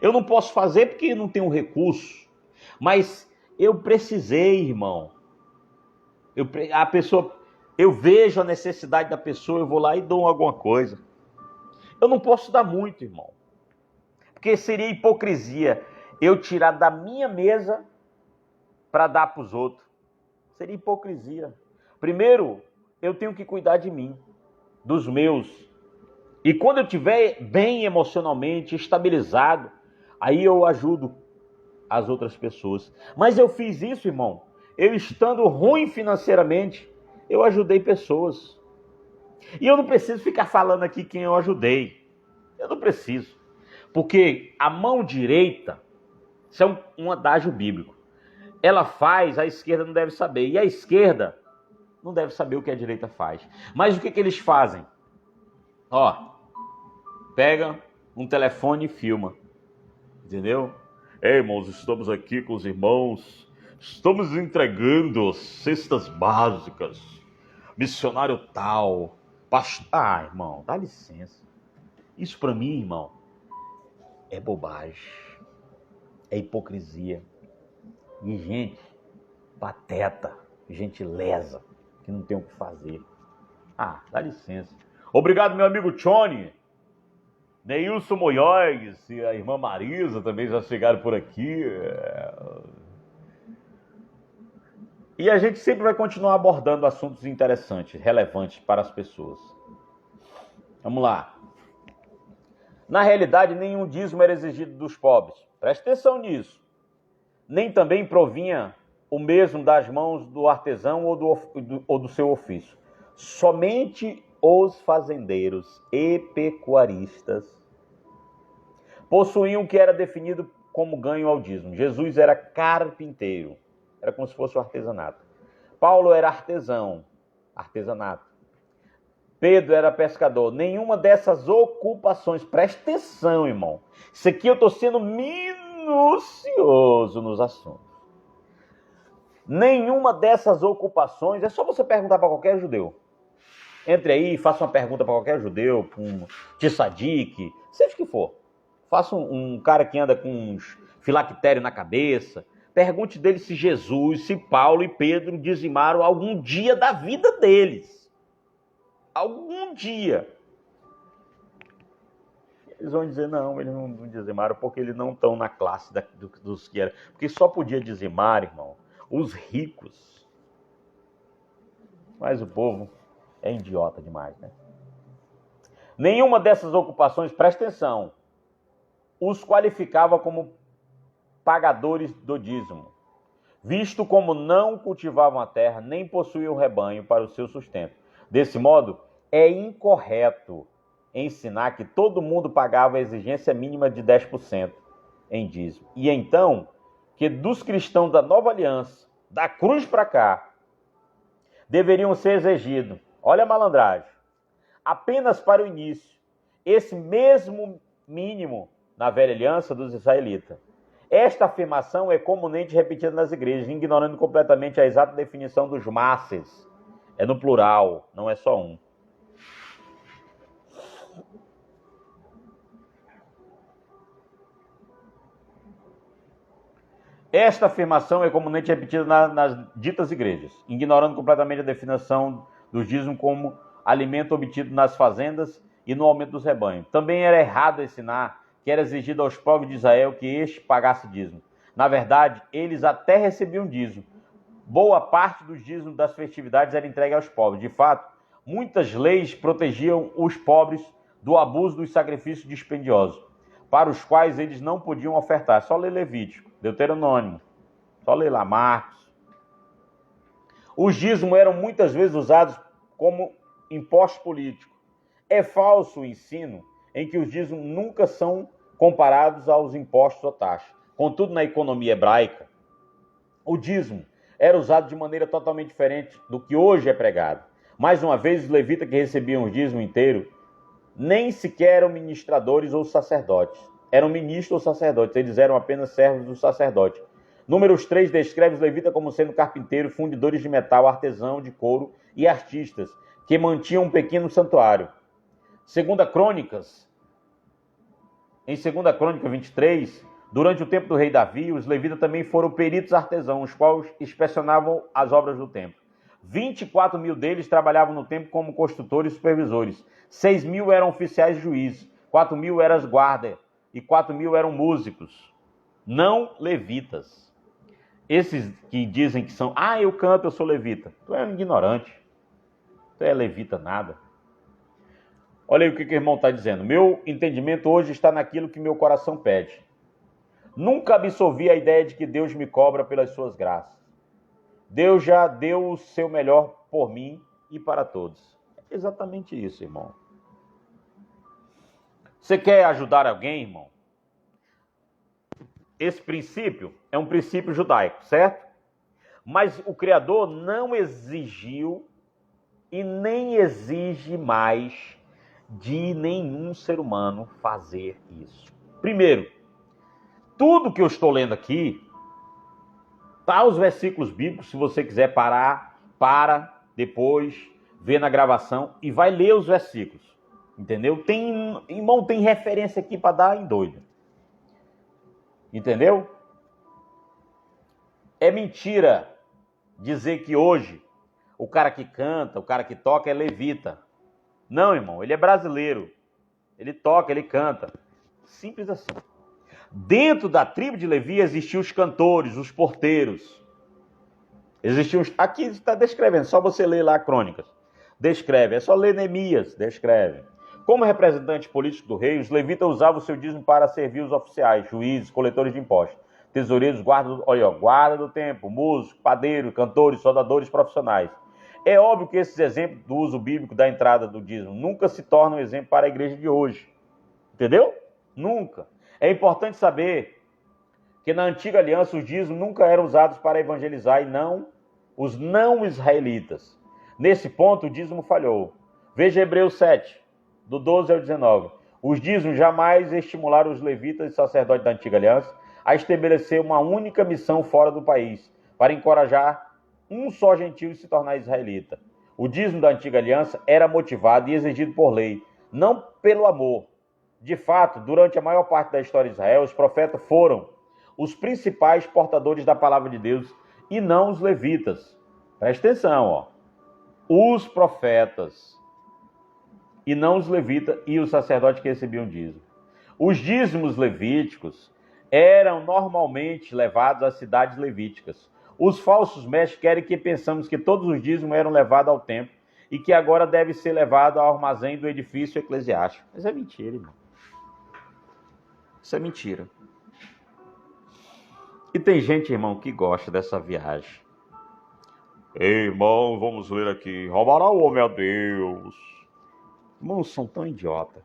Eu não posso fazer porque não tenho recurso. Mas eu precisei, irmão. Eu vejo a necessidade da pessoa, eu vou lá e dou alguma coisa. Eu não posso dar muito, irmão. Porque seria hipocrisia eu tirar da minha mesa para dar para os outros. Seria hipocrisia. Primeiro, eu tenho que cuidar de mim, dos meus. E quando eu estiver bem emocionalmente, estabilizado, aí eu ajudo as outras pessoas. Mas eu fiz isso, irmão, eu estando ruim financeiramente, eu ajudei pessoas. E eu não preciso ficar falando aqui quem eu ajudei. Eu não preciso. Porque a mão direita, isso é um adágio bíblico. Ela faz, a esquerda não deve saber. E a esquerda não deve saber o que a direita faz. Mas o que eles fazem? Ó, pega um telefone e filma. Entendeu? Ei, irmãos, estamos aqui com os irmãos. Estamos entregando cestas básicas. Missionário tal. Ah, irmão, dá licença. Isso para mim, irmão, é bobagem. É hipocrisia. E gente, pateta. Gente lesa, que não tem o que fazer. Ah, dá licença. Obrigado, meu amigo Tchone. Neilson Moiógues e a irmã Marisa também já chegaram por aqui. E a gente sempre vai continuar abordando assuntos interessantes, relevantes para as pessoas. Vamos lá. Na realidade, nenhum dízimo era exigido dos pobres. Preste atenção nisso. Nem também provinha o mesmo das mãos do artesão ou do seu ofício. Somente os fazendeiros e pecuaristas possuíam o que era definido como ganho ao dízimo. Jesus era carpinteiro, era como se fosse o artesanato. Paulo era artesanato. Pedro era pescador. Nenhuma dessas ocupações, presta atenção, irmão. Isso aqui eu estou sendo minucioso nos assuntos. Nenhuma dessas ocupações, é só você perguntar para qualquer judeu. Entre aí, faça uma pergunta para qualquer judeu, para um tzadik, seja o que for. Faça um cara que anda com uns filactérios na cabeça. Pergunte dele se Jesus, se Paulo e Pedro dizimaram algum dia da vida deles. Algum dia. Eles vão dizer, não, eles não dizimaram porque eles não estão na classe dos que eram. Porque só podia dizimar, irmão, os ricos. Mas o povo é idiota demais, né? Nenhuma dessas ocupações, presta atenção, os qualificava como pagadores do dízimo, visto como não cultivavam a terra, nem possuíam rebanho para o seu sustento. Desse modo, é incorreto ensinar que todo mundo pagava a exigência mínima de 10% em dízimo. E então, que dos cristãos da nova aliança, da cruz para cá, deveriam ser exigidos, olha a malandragem, apenas para o início, esse mesmo mínimo na velha aliança dos israelitas. Esta afirmação é comumente repetida nas igrejas, ignorando completamente a exata definição dos masses. É no plural, não é só um. Esta afirmação é comumente repetida nas ditas igrejas, ignorando completamente a definição do dízimo como alimento obtido nas fazendas e no aumento dos rebanhos. Também era errado ensinar que era exigido aos povos de Israel que este pagasse dízimo. Na verdade, eles até recebiam dízimo. Boa parte dos dízimos das festividades era entregue aos pobres. De fato, muitas leis protegiam os pobres do abuso dos sacrifícios dispendiosos, para os quais eles não podiam ofertar. Só ler Levítico, Deuteronômio, só ler lá Marcos. Os dízimos eram muitas vezes usados como imposto político. É falso o ensino em que os dízimos nunca são comparados aos impostos ou taxas. Contudo, na economia hebraica, o dízimo era usado de maneira totalmente diferente do que hoje é pregado. Mais uma vez, os levitas que recebiam o dízimo inteiro nem sequer eram ministradores ou sacerdotes. Eram ministros ou sacerdotes, eles eram apenas servos do sacerdote. Números 3 descreve os levitas como sendo carpinteiros, fundidores de metal, artesão de couro e artistas, que mantinham um pequeno santuário. Em 2 Crônica 23, durante o tempo do rei Davi, os levitas também foram peritos artesãos, os quais inspecionavam as obras do templo. 24 mil deles trabalhavam no templo como construtores e supervisores. 6 mil eram oficiais juízes, 4 mil eram guardas e 4 mil eram músicos, não levitas. Esses que dizem que são, eu canto, eu sou levita. Tu é um ignorante. Tu é levita nada. Olha aí o que o irmão está dizendo. Meu entendimento hoje está naquilo que meu coração pede. Nunca absorvi a ideia de que Deus me cobra pelas suas graças. Deus já deu o seu melhor por mim e para todos. É exatamente isso, irmão. Você quer ajudar alguém, irmão? Esse princípio é um princípio judaico, certo? Mas o Criador não exigiu e nem exige mais de nenhum ser humano fazer isso. Primeiro, tudo que eu estou lendo aqui, tá os versículos bíblicos, se você quiser parar, para, depois, ver na gravação e vai ler os versículos, entendeu? Irmão, tem referência aqui para dar em doido, entendeu? É mentira dizer que hoje o cara que canta, o cara que toca é levita. Não, irmão, ele é brasileiro. Ele toca, ele canta. Simples assim. Dentro da tribo de Levi existiam os cantores, os porteiros. Existiam os... Aqui está descrevendo, só você ler lá Crônicas. Descreve, é só ler Neemias, descreve. Como representante político do rei, os levitas usavam o seu dízimo para servir os oficiais, juízes, coletores de impostos, tesoureiros, guarda do templo, músicos, padeiros, cantores, soldadores profissionais. É óbvio que esses exemplos do uso bíblico da entrada do dízimo nunca se tornam um exemplo para a igreja de hoje. Entendeu? Nunca. É importante saber que na antiga aliança os dízimos nunca eram usados para evangelizar e não os não israelitas. Nesse ponto o dízimo falhou. Veja Hebreus 7, do 12 ao 19. Os dízimos jamais estimularam os levitas e sacerdotes da antiga aliança a estabelecer uma única missão fora do país, para encorajar um só gentio se tornar israelita. O dízimo da antiga aliança era motivado e exigido por lei, não pelo amor. De fato, durante a maior parte da história de Israel, os profetas foram os principais portadores da palavra de Deus e não os levitas. Presta atenção, ó. Os profetas e não os levitas e os sacerdotes que recebiam dízimo. Os dízimos levíticos eram normalmente levados às cidades levíticas. Os falsos mestres querem que pensamos que todos os dízimos eram levados ao templo e que agora deve ser levado ao armazém do edifício eclesiástico. Mas é mentira, irmão. Isso é mentira. E tem gente, irmão, que gosta dessa viagem. Ei, irmão, vamos ler aqui. Roubará o homem a Deus. Irmãos, são tão idiota.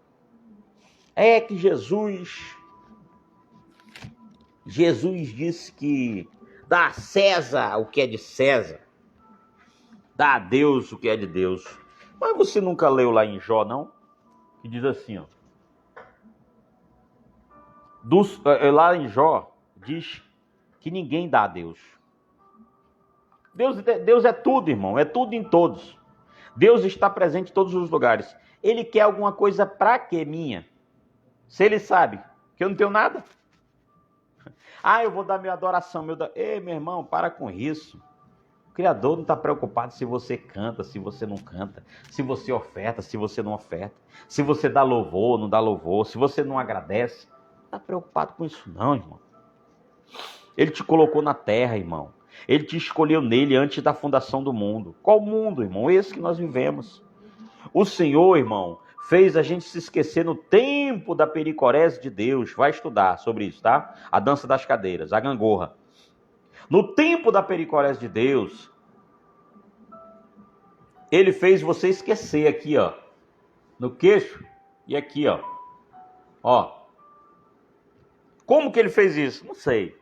É que Jesus disse que dá a César o que é de César. Dá a Deus o que é de Deus. Mas você nunca leu lá em Jó, não? Que diz assim, ó. Lá em Jó, diz que ninguém dá a Deus. Deus é tudo, irmão. É tudo em todos. Deus está presente em todos os lugares. Ele quer alguma coisa pra quê, minha? Se ele sabe que eu não tenho nada. Ah, eu vou dar minha adoração. Ei, meu irmão, para com isso. O Criador não está preocupado se você canta, se você não canta, se você oferta, se você não oferta, se você dá louvor, não dá louvor, se você não agradece. Não está preocupado com isso não, irmão. Ele te colocou na terra, irmão. Ele te escolheu nele antes da fundação do mundo. Qual mundo, irmão? Esse que nós vivemos. O Senhor, irmão, fez a gente se esquecer no tempo da pericorese de Deus. Vai estudar sobre isso, tá? A dança das cadeiras, a gangorra. No tempo da pericorese de Deus, ele fez você esquecer aqui, ó. No queixo e aqui, ó. Ó. Como que ele fez isso? Não sei.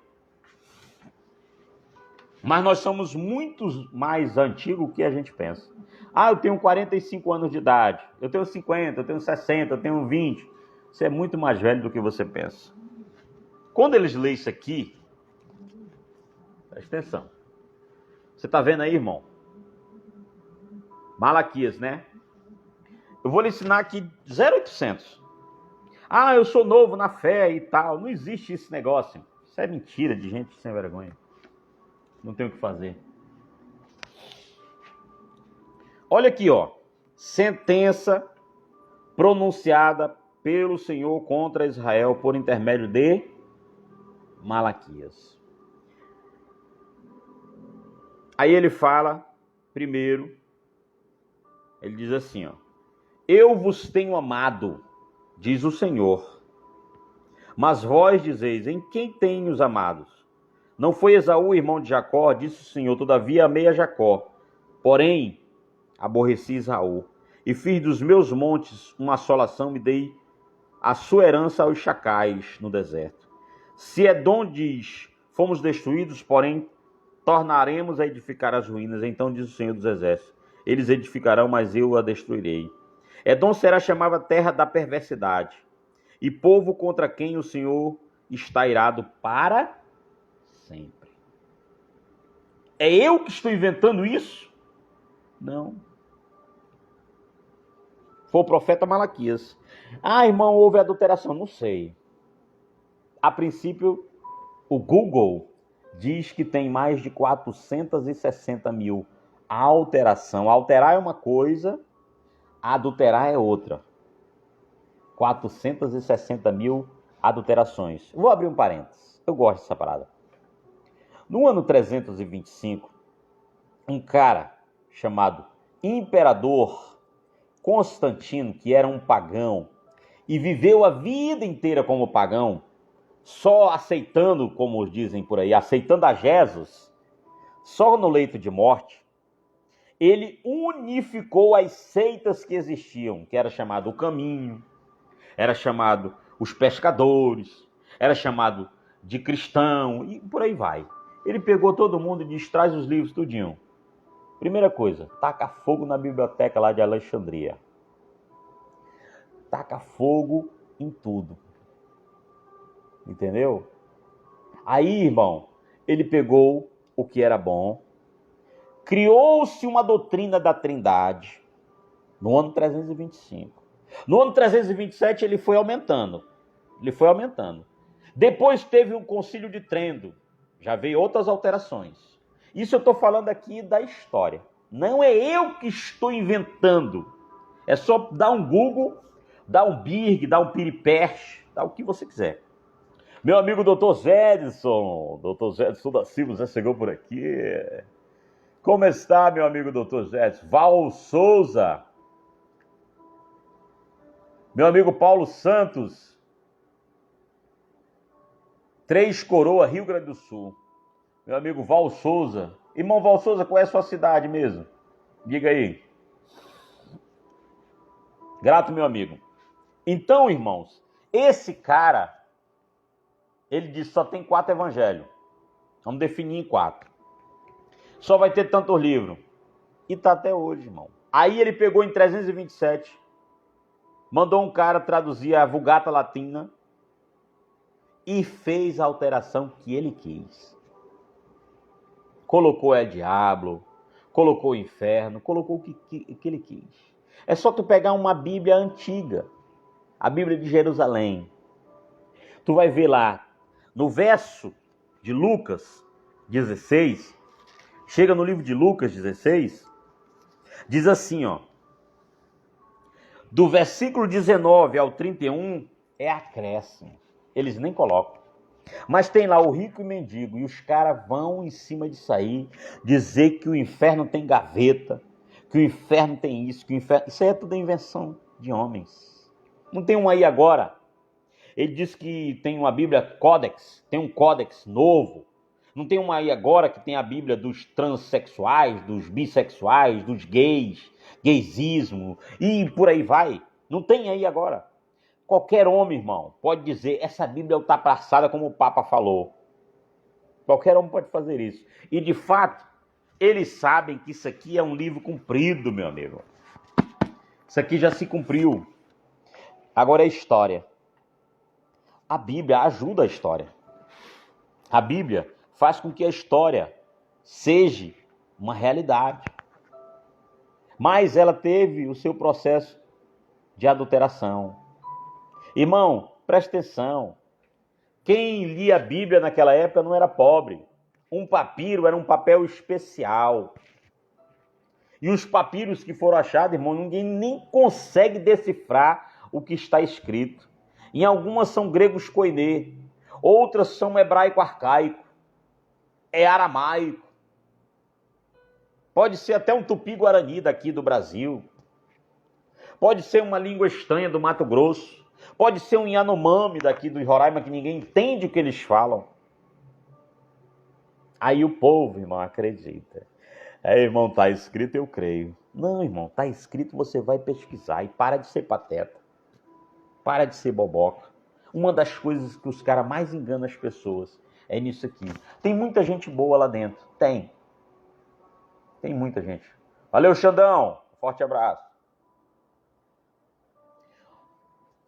Mas nós somos muito mais antigos do que a gente pensa. Ah, eu tenho 45 anos de idade. Eu tenho 50, eu tenho 60, eu tenho 20. Você é muito mais velho do que você pensa. Quando eles lêem isso aqui, presta atenção. Você está vendo aí, irmão? Malaquias, né? Eu vou lhe ensinar aqui 0800. Ah, eu sou novo na fé e tal. Não existe esse negócio. Isso é mentira de gente sem vergonha. Não tem o que fazer. Olha aqui, ó. Sentença pronunciada pelo Senhor contra Israel por intermédio de Malaquias. Aí ele fala, primeiro, ele diz assim, ó. Eu vos tenho amado, diz o Senhor. Mas vós dizeis, em quem tenho os amados? Não foi Esaú, irmão de Jacó, disse o Senhor, todavia amei a Jacó. Porém, aborreci Esaú. E fiz dos meus montes uma assolação e dei a sua herança aos chacais no deserto. Se Edom diz, fomos destruídos, porém, tornaremos a edificar as ruínas. Então diz o Senhor dos Exércitos, eles edificarão, mas eu a destruirei. Edom será chamada terra da perversidade, e povo contra quem o Senhor está irado para sempre. É eu que estou inventando isso? Não. Foi o profeta Malaquias. Ah, irmão, houve adulteração. Não sei. A princípio, o Google diz que tem mais de 460 mil alteração. Alterar é uma coisa, adulterar é outra. 460 mil adulterações. Vou abrir um parênteses. Eu gosto dessa parada. No ano 325, um cara chamado Imperador Constantino, que era um pagão e viveu a vida inteira como pagão, só aceitando, como dizem por aí, aceitando a Jesus, só no leito de morte, ele unificou as seitas que existiam, que era chamado o Caminho, era chamado os Pescadores, era chamado de cristão, e por aí vai. Ele pegou todo mundo e disse, traz os livros tudinho. Primeira coisa, taca fogo na biblioteca lá de Alexandria. Taca fogo em tudo. Entendeu? Aí, irmão, ele pegou o que era bom, criou-se uma doutrina da Trindade no ano 325. No ano 327 ele foi aumentando. Depois teve um concílio de Trento. Já veio outras alterações. Isso eu estou falando aqui da história. Não é eu que estou inventando. É só dar um Google, dar um Birg, dar um Piriperche, dar o que você quiser. Meu amigo Dr. Zedson da Silva, já chegou por aqui. Como está, meu amigo Dr. Zedson? Val Souza. Meu amigo Paulo Santos. Três Coroas, Rio Grande do Sul. Meu amigo Val Souza. Irmão Val Souza, qual é a sua cidade mesmo? Diga aí. Grato, meu amigo. Então, irmãos, esse cara, ele disse só tem 4 evangelhos. Vamos definir em 4. Só vai ter tantos livros. E tá até hoje, irmão. Aí ele pegou em 327, mandou um cara traduzir a Vulgata Latina e fez a alteração que ele quis. Colocou El Diablo, colocou o inferno, colocou o que ele quis. É só tu pegar uma Bíblia antiga, a Bíblia de Jerusalém. Tu vai ver lá, no verso de Lucas 16, chega no livro de Lucas 16, diz assim, ó. Do versículo 19 ao 31 é acréscimo. Eles nem colocam. Mas tem lá o rico e o mendigo, e os caras vão em cima disso aí, dizer que o inferno tem gaveta, que o inferno tem isso, que o inferno... Isso aí é tudo invenção de homens. Não tem um aí agora. Ele diz que tem uma Bíblia Códex, tem um Códex novo. Não tem uma aí agora que tem a Bíblia dos transexuais, dos bissexuais, dos gays, gaysismo, e por aí vai. Não tem aí agora. Qualquer homem, irmão, pode dizer, essa Bíblia está passada como o Papa falou. Qualquer homem pode fazer isso. E, de fato, eles sabem que isso aqui é um livro cumprido, meu amigo. Isso aqui já se cumpriu. Agora é história. A Bíblia ajuda a história. A Bíblia faz com que a história seja uma realidade. Mas ela teve o seu processo de adulteração. Irmão, presta atenção. Quem lia a Bíblia naquela época não era pobre. Um papiro era um papel especial. E os papiros que foram achados, irmão, ninguém nem consegue decifrar o que está escrito. Em algumas são gregos koiné, outras são hebraico arcaico, é aramaico. Pode ser até um tupi-guarani daqui do Brasil. Pode ser uma língua estranha do Mato Grosso. Pode ser um Yanomami daqui do Roraima que ninguém entende o que eles falam. Aí o povo, irmão, acredita. Irmão, tá escrito, eu creio. Não, irmão, tá escrito, você vai pesquisar. E para de ser pateta. Para de ser boboca. Uma das coisas que os caras mais enganam as pessoas é nisso aqui. Tem muita gente boa lá dentro. Tem muita gente. Valeu, Xandão. Forte abraço.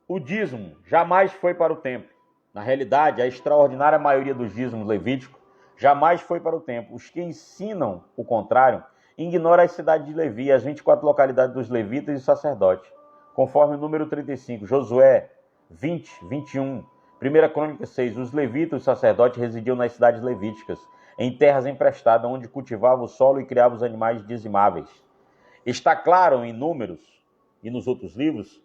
O dízimo jamais foi para o templo. Na realidade, a extraordinária maioria dos dízimos levíticos jamais foi para o templo. Os que ensinam o contrário ignoram as cidades de Levi, as 24 localidades dos levitas e sacerdotes, conforme o número 35, Josué 20, 21, 1 Crônica 6. Os levitas, os sacerdotes, residiam nas cidades levíticas, em terras emprestadas, onde cultivavam o solo e criavam os animais dizimáveis. Está claro em Números e nos outros livros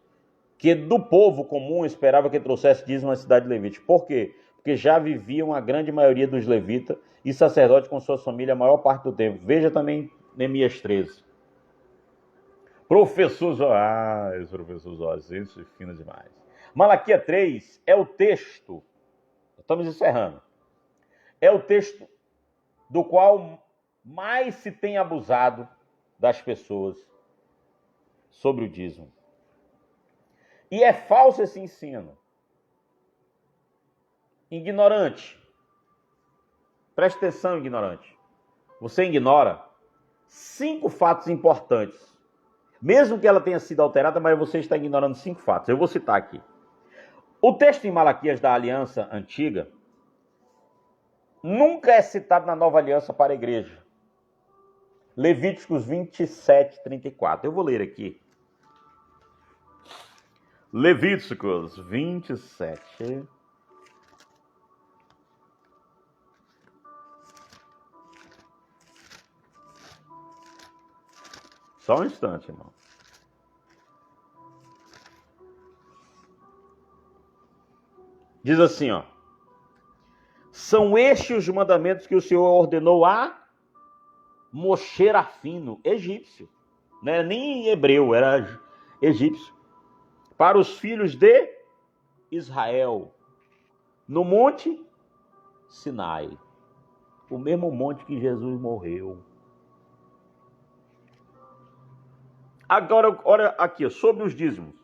que do povo comum esperava que trouxesse dízimo à cidade levítica. Por quê? Porque já viviam a grande maioria dos levitas e sacerdotes com suas famílias a maior parte do tempo. Veja também Neemias 13. Professor Joás, isso é fino demais. Malaquias 3 é o texto, estamos encerrando, é o texto do qual mais se tem abusado das pessoas sobre o dízimo. E é falso esse ensino. Ignorante. Preste atenção, ignorante. Você ignora 5 fatos importantes. Mesmo que ela tenha sido alterada, mas você está ignorando 5 fatos. Eu vou citar aqui. O texto em Malaquias da Aliança Antiga nunca é citado na Nova Aliança para a igreja. Levíticos 27, 34. Eu vou ler aqui. Levíticos 27. Só um instante, irmão. Diz assim, ó. São estes os mandamentos que o Senhor ordenou a Moshe Rafino, egípcio. Não era nem hebreu, era egípcio. Para os filhos de Israel, no monte Sinai. O mesmo monte que Jesus morreu. Agora, olha aqui, sobre os dízimos.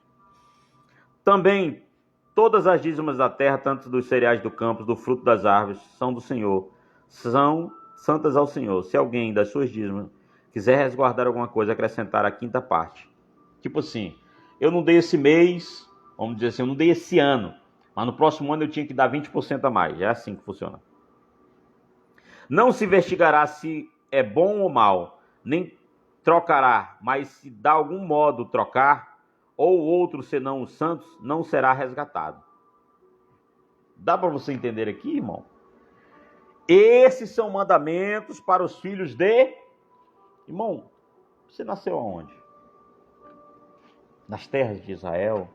Também, todas as dízimas da terra, tanto dos cereais do campo, do fruto das árvores, são do Senhor. São santas ao Senhor. Se alguém das suas dízimas quiser resguardar alguma coisa, acrescentar a 5ª parte. Tipo assim, eu não dei esse mês, vamos dizer assim, eu não dei esse ano, mas no próximo ano eu tinha que dar 20% a mais. É assim que funciona. Não se investigará se é bom ou mal, nem trocará, mas se de algum modo trocar, ou outro senão os santos, não será resgatado. Dá para você entender aqui, irmão? Esses são mandamentos para os filhos de... Irmão, você nasceu aonde? Nas terras de Israel?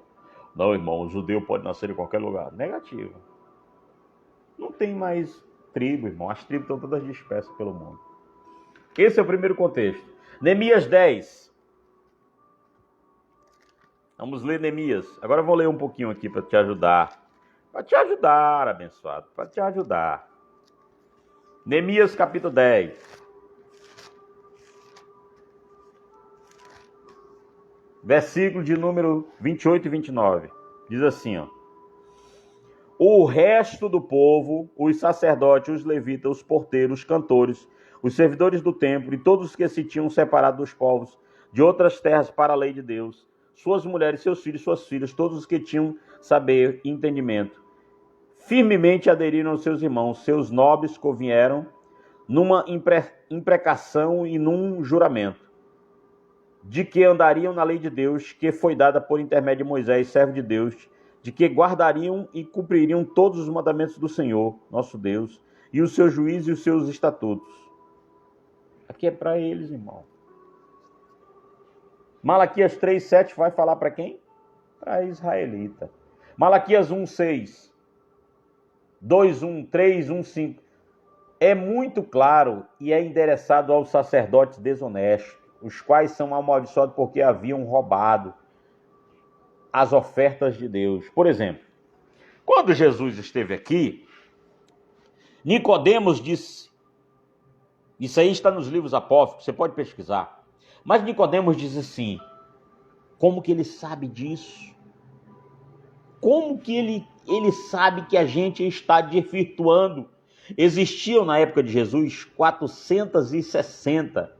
Não, irmão, o judeu pode nascer em qualquer lugar. Negativo. Não tem mais tribo, irmão. As tribos estão todas dispersas pelo mundo. Esse é o primeiro contexto. Neemias 10. Vamos ler Neemias. Agora eu vou ler um pouquinho aqui para te ajudar. Para te ajudar, abençoado. Para te ajudar. Neemias capítulo 10. Versículo de número 28 e 29. Diz assim, ó. O resto do povo, os sacerdotes, os levitas, os porteiros, os cantores, os servidores do templo e todos os que se tinham separado dos povos de outras terras para a lei de Deus, suas mulheres, seus filhos, suas filhas, todos os que tinham saber e entendimento, firmemente aderiram aos seus irmãos, seus nobres convieram numa imprecação e num juramento, de que andariam na lei de Deus, que foi dada por intermédio de Moisés, servo de Deus, de que guardariam e cumpririam todos os mandamentos do Senhor, nosso Deus, e os seus juízos e os seus estatutos. Aqui é para eles, irmão. Malaquias 3:7 vai falar para quem? Para israelita. Malaquias 1:6, 2:1, 3:1, 5. É muito claro e é endereçado aos sacerdotes desonestos, os quais são amaldiçoados porque haviam roubado as ofertas de Deus. Por exemplo, quando Jesus esteve aqui, Nicodemos disse, isso aí está nos livros apócrifos, você pode pesquisar, mas Nicodemos diz assim, como que ele sabe disso? Como que ele sabe que a gente está desvirtuando? Existiam na época de Jesus 460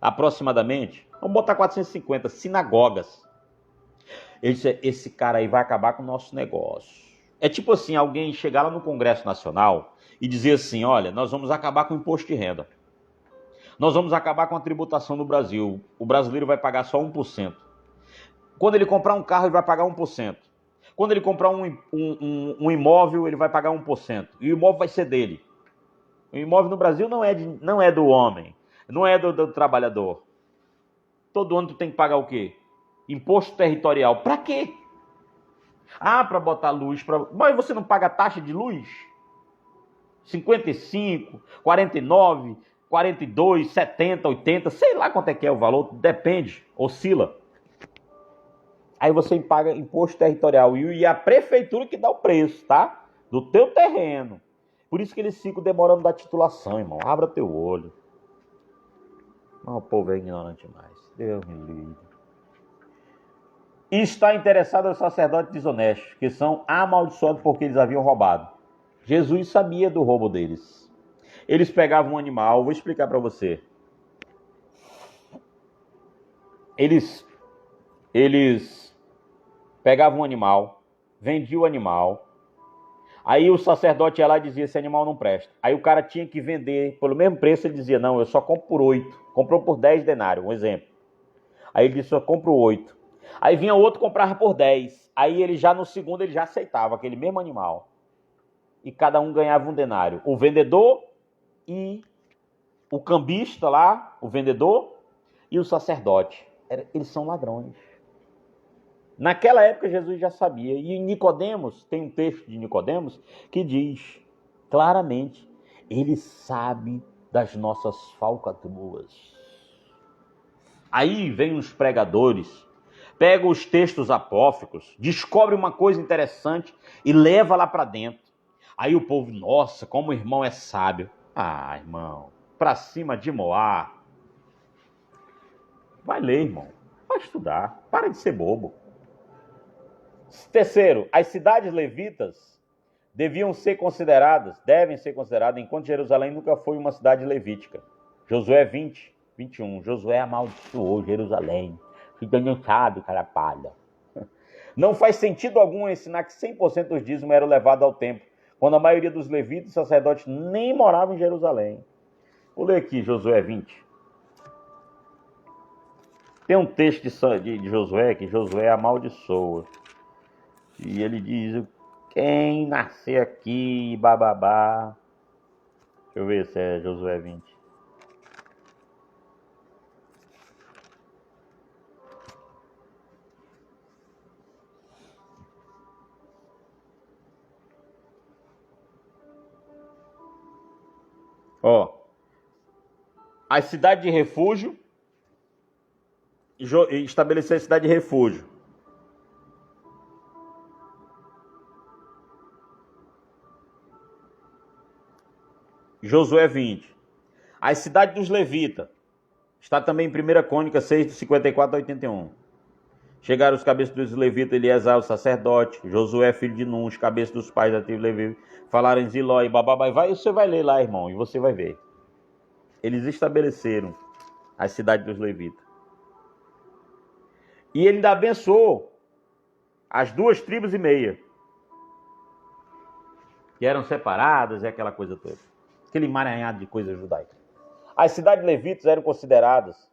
aproximadamente, vamos botar 450 sinagogas. Ele disse, esse cara aí vai acabar com o nosso negócio. É tipo assim, alguém chegar lá no Congresso Nacional e dizer assim, olha, nós vamos acabar com o imposto de renda. Nós vamos acabar com a tributação no Brasil. O brasileiro vai pagar só 1%. Quando ele comprar um carro, ele vai pagar 1%. Quando ele comprar um imóvel, ele vai pagar 1%. E o imóvel vai ser dele. O imóvel no Brasil não é do homem, não é do trabalhador. Todo ano tu tem que pagar o quê? Imposto territorial. Para quê? Para botar luz. Mas você não paga taxa de luz? 55, 49, 42, 70, 80, sei lá quanto é que é o valor, depende, oscila. Aí você paga imposto territorial e a prefeitura que dá o preço, tá? Do teu terreno. Por isso que eles ficam demorando da titulação, irmão. Abra teu olho. O povo é ignorante demais. Deus me livre. E está interessado aos sacerdotes desonestos, que são amaldiçoados porque eles haviam roubado. Jesus sabia do roubo deles. Eles pegavam um animal, vou explicar para você. Eles pegavam um animal, vendiam o animal, aí o sacerdote ia lá e dizia, esse animal não presta. Aí o cara tinha que vender pelo mesmo preço, ele dizia, não, eu só compro por 8. Comprou por 10 denários, um exemplo. Aí ele disse, só compro 8. Aí vinha outro, comprava por 10. Aí ele já no segundo, ele já aceitava aquele mesmo animal. E cada um ganhava um denário. O vendedor e o cambista lá, o vendedor e o sacerdote. Eles são ladrões. Naquela época Jesus já sabia. E em Nicodemos, tem um texto de Nicodemos que diz claramente, ele sabe das nossas falcatruas. Aí vem os pregadores, pegam os textos apócrifos, descobre uma coisa interessante e leva lá para dentro. Aí o povo, nossa, como o irmão é sábio. Irmão, para cima de Moá. Vai ler, irmão. Vai estudar. Para de ser bobo. Terceiro, as cidades levitas devem ser consideradas, enquanto Jerusalém nunca foi uma cidade levítica. Josué 20, 21. Josué amaldiçoou Jerusalém. Fica cansado, cara palha. Não faz sentido algum ensinar que 100% dos dízimos eram levados ao templo, quando a maioria dos levitas e sacerdotes nem moravam em Jerusalém. Vou ler aqui Josué 20. Tem um texto de Josué que Josué amaldiçoa. E ele diz, quem nascer aqui, bababá. Deixa eu ver se é Josué 20. A cidade de refúgio, estabelecer a cidade de refúgio. Josué 20. A cidade dos levitas, está também em 1 Crônica 6, de 54 a 81. Chegaram os cabeças dos levitas, Eliezer, o sacerdote, Josué, filho de Nun, os cabeças dos pais da tribo levita, falaram em Ziló e bababá. Você vai ler lá, irmão, e você vai ver. Eles estabeleceram a cidade dos levitas. E ele ainda abençoou as 2,5 tribos, que eram separadas e aquela coisa toda. Aquele emaranhado de coisas judaicas. As cidades levitas eram consideradas,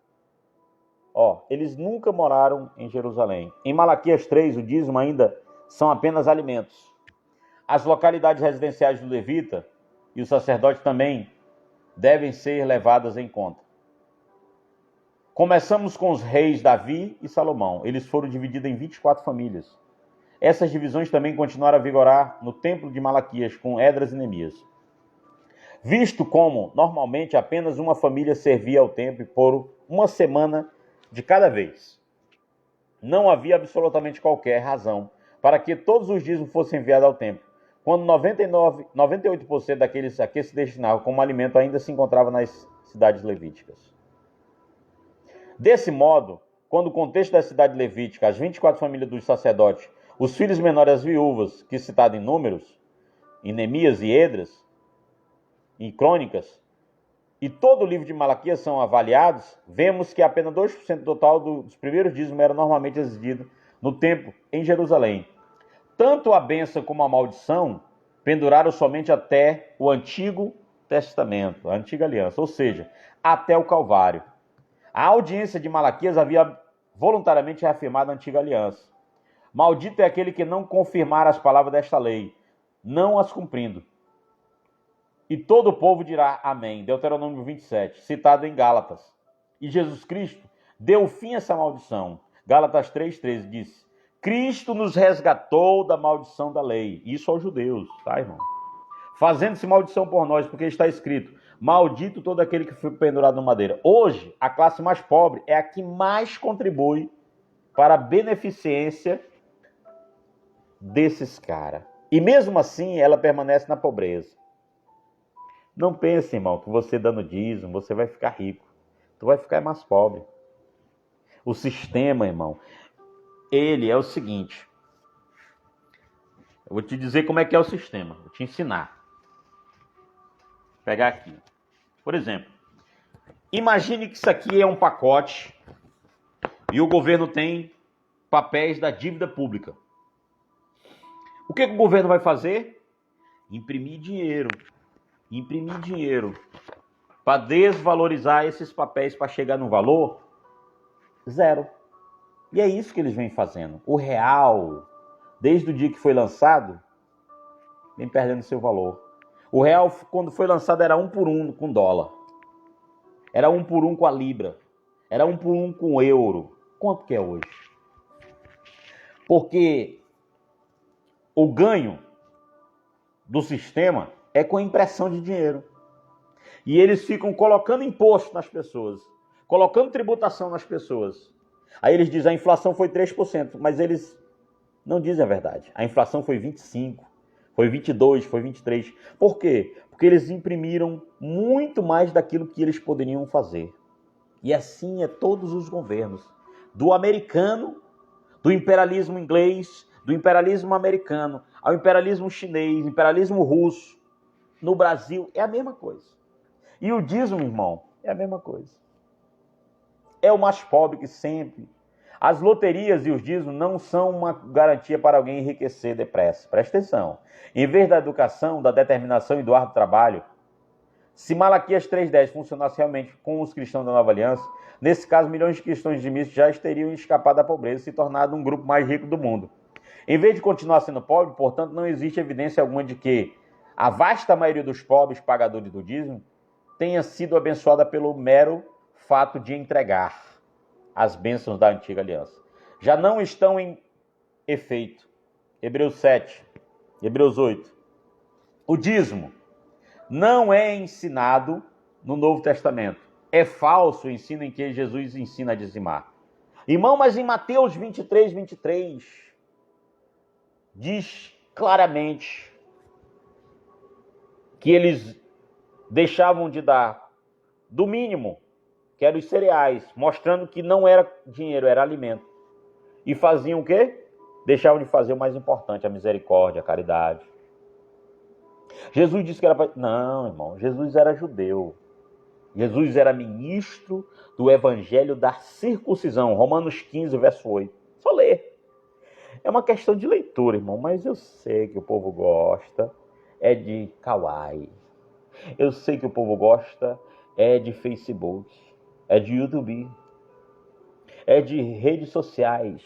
eles nunca moraram em Jerusalém. Em Malaquias 3, o dízimo ainda são apenas alimentos. As localidades residenciais do levita e o sacerdote também devem ser levadas em conta. Começamos com os reis Davi e Salomão. Eles foram divididos em 24 famílias. Essas divisões também continuaram a vigorar no templo de Malaquias, com Esdras e Neemias. Visto como, normalmente, apenas uma família servia ao templo por uma semana de cada vez, não havia absolutamente qualquer razão para que todos os dízimos fossem enviados ao templo, quando 98% daqueles a que se destinavam como alimento ainda se encontravam nas cidades levíticas. Desse modo, quando o contexto da cidade levítica, as 24 famílias dos sacerdotes, os filhos menores, as viúvas, que citado em Números, em Neemias e Esdras, em Crônicas, e todo o livro de Malaquias são avaliados, vemos que apenas 2% do total dos primeiros dízimos era normalmente exigido no templo em Jerusalém. Tanto a bênção como a maldição penduraram somente até o Antigo Testamento, a Antiga Aliança, ou seja, até o Calvário. A audiência de Malaquias havia voluntariamente reafirmado a Antiga Aliança. Maldito é aquele que não confirmar as palavras desta lei, não as cumprindo. E todo o povo dirá amém. Deuteronômio 27, citado em Gálatas. E Jesus Cristo deu fim a essa maldição. Gálatas 3,13 diz: Cristo nos resgatou da maldição da lei. Isso aos judeus, tá, irmão? Fazendo-se maldição por nós, porque está escrito: maldito todo aquele que foi pendurado na madeira. Hoje, a classe mais pobre é a que mais contribui para a beneficência desses caras. E mesmo assim, ela permanece na pobreza. Não pense, irmão, que você dando dízimo, você vai ficar rico. Tu vai ficar mais pobre. O sistema, irmão, ele é o seguinte. Eu vou te dizer como é que é o sistema. Vou te ensinar. Vou pegar aqui. Por exemplo, imagine que isso aqui é um pacote e o governo tem papéis da dívida pública. O que o governo vai fazer? Imprimir dinheiro. Imprimir dinheiro para desvalorizar esses papéis para chegar no valor zero. E é isso que eles vêm fazendo. O real, desde o dia que foi lançado, vem perdendo seu valor. O real, quando foi lançado, era 1 por 1 com dólar. Era 1 por 1 com a libra. Era 1 por 1 com o euro. Quanto que é hoje? Porque o ganho do sistema é com impressão de dinheiro. E eles ficam colocando imposto nas pessoas, colocando tributação nas pessoas. Aí eles dizem a inflação foi 3%, mas eles não dizem a verdade. A inflação foi 25%, foi 22%, foi 23%. Por quê? Porque eles imprimiram muito mais daquilo que eles poderiam fazer. E assim é todos os governos. Do americano, do imperialismo inglês, do imperialismo americano, ao imperialismo chinês, imperialismo russo. No Brasil é a mesma coisa. E o dízimo, irmão, é a mesma coisa. É o mais pobre que sempre. As loterias e os dízimos não são uma garantia para alguém enriquecer depressa. Presta atenção. Em vez da educação, da determinação e do árduo trabalho, se Malaquias 3,10 funcionasse realmente com os cristãos da Nova Aliança, nesse caso, milhões de cristãos dimissos já teriam escapado da pobreza e se tornado um grupo mais rico do mundo. Em vez de continuar sendo pobre, portanto, não existe evidência alguma de que a vasta maioria dos pobres pagadores do dízimo tenha sido abençoada pelo mero fato de entregar as bênçãos da antiga aliança. Já não estão em efeito. Hebreus 7, Hebreus 8. O dízimo não é ensinado no Novo Testamento. É falso o ensino em que Jesus ensina a dizimar. Irmão, mas em Mateus 23, diz claramente que eles deixavam de dar do mínimo, que eram os cereais, mostrando que não era dinheiro, era alimento. E faziam o quê? Deixavam de fazer o mais importante, a misericórdia, a caridade. Jesus disse que era para... Não, irmão, Jesus era judeu. Jesus era ministro do evangelho da circuncisão. Romanos 15, verso 8. Só ler. É uma questão de leitura, irmão, mas eu sei que o povo gosta é de kawaii. Eu sei que o povo gosta é de Facebook, é de YouTube, é de redes sociais,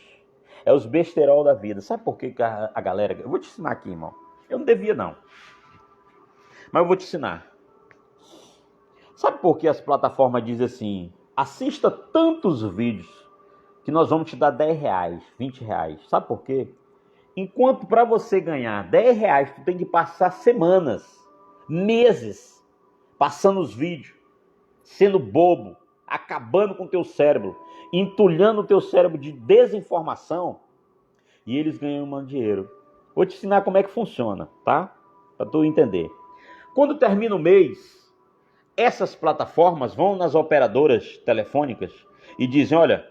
é os besterol da vida. Sabe por que a galera... Eu vou te ensinar aqui, irmão. Eu não devia, não. Mas eu vou te ensinar. Sabe por que as plataformas dizem assim, assista tantos vídeos que nós vamos te dar R$10, R$20. Sabe por quê? Enquanto para você ganhar R$10, tu tem que passar semanas, meses, passando os vídeos, sendo bobo, acabando com o teu cérebro, entulhando o teu cérebro de desinformação, e eles ganham muito dinheiro. Vou te ensinar como é que funciona, tá? Para tu entender. Quando termina o mês, essas plataformas vão nas operadoras telefônicas e dizem, olha,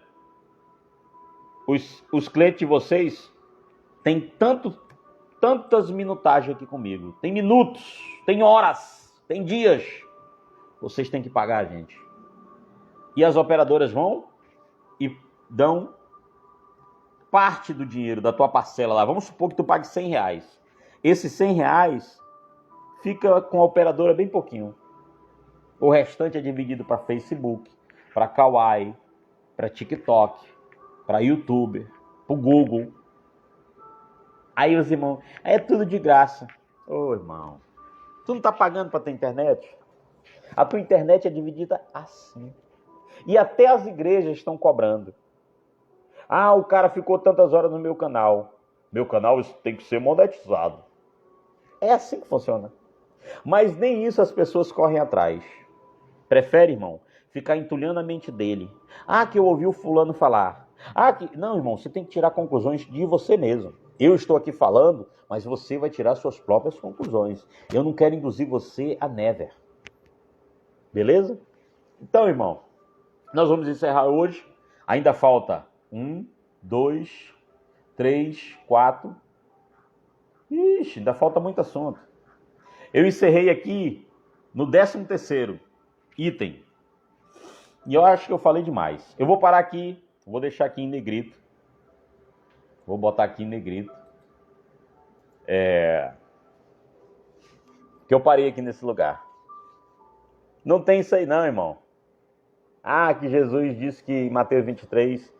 os clientes de vocês têm tantas minutagens aqui comigo. Tem minutos, tem horas, tem dias. Vocês têm que pagar, gente. E as operadoras vão e dão parte do dinheiro da tua parcela lá. Vamos supor que tu pague R$100. Esses R$100 fica com a operadora bem pouquinho. O restante é dividido para Facebook, para Kawaii, para TikTok, para YouTube, para o Google. Aí os irmãos, é tudo de graça. Ô, irmão, tu não tá pagando para ter internet? A tua internet é dividida assim. E até as igrejas estão cobrando. Ah, o cara ficou tantas horas no meu canal. Meu canal tem que ser monetizado. É assim que funciona. Mas nem isso as pessoas correm atrás. Prefere, irmão, ficar entulhando a mente dele. Ah, que eu ouvi o fulano falar. Ah, que... Não, irmão, você tem que tirar conclusões de você mesmo. Eu estou aqui falando, mas você vai tirar suas próprias conclusões. Eu não quero induzir você a never. Beleza? Então, irmão, nós vamos encerrar hoje. Ainda falta 1, 2, 3, 4. Ixi, ainda falta muito assunto. Eu encerrei aqui no 13º item. E eu acho que eu falei demais. Eu vou parar aqui, vou deixar aqui em negrito. Vou botar aqui em negrito. Que eu parei aqui nesse lugar. Não tem isso aí não, irmão. Ah, que Jesus disse que em Mateus 23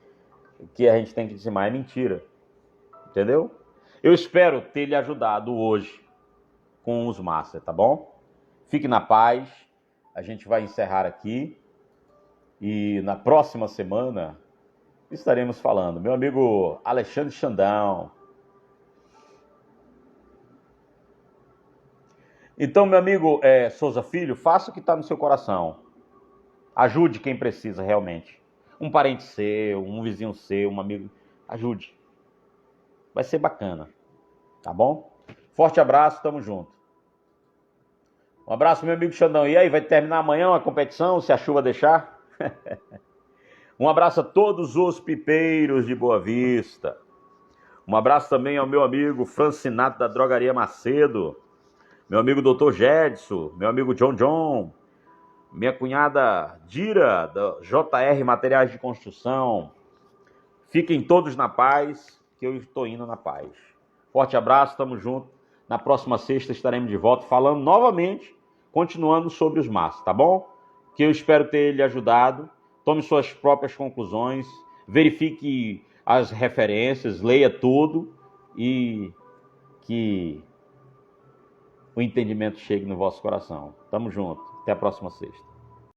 que a gente tem que dizimar. É mentira. Entendeu? Eu espero ter lhe ajudado hoje com os Master, tá bom? Fique na paz. A gente vai encerrar aqui. E na próxima semana estaremos falando. Meu amigo Alexandre Xandão. Então, meu amigo Souza Filho, faça o que está no seu coração. Ajude quem precisa realmente. Um parente seu, um vizinho seu, um amigo. Ajude. Vai ser bacana. Tá bom? Forte abraço, tamo junto. Um abraço, meu amigo Xandão. E aí, vai terminar amanhã a competição, se a chuva deixar? Um abraço a todos os pipeiros de Boa Vista. Um abraço também ao meu amigo Francinato da Drogaria Macedo. Meu amigo Dr. Jedson, meu amigo John, minha cunhada Dira, da JR Materiais de Construção. Fiquem todos na paz, que eu estou indo na paz. Forte abraço, tamo junto. Na próxima sexta estaremos de volta falando novamente, continuando sobre os maços, tá bom? Que eu espero ter lhe ajudado. Tome suas próprias conclusões, verifique as referências, leia tudo e que o entendimento chegue no vosso coração. Tamo junto. Até a próxima sexta.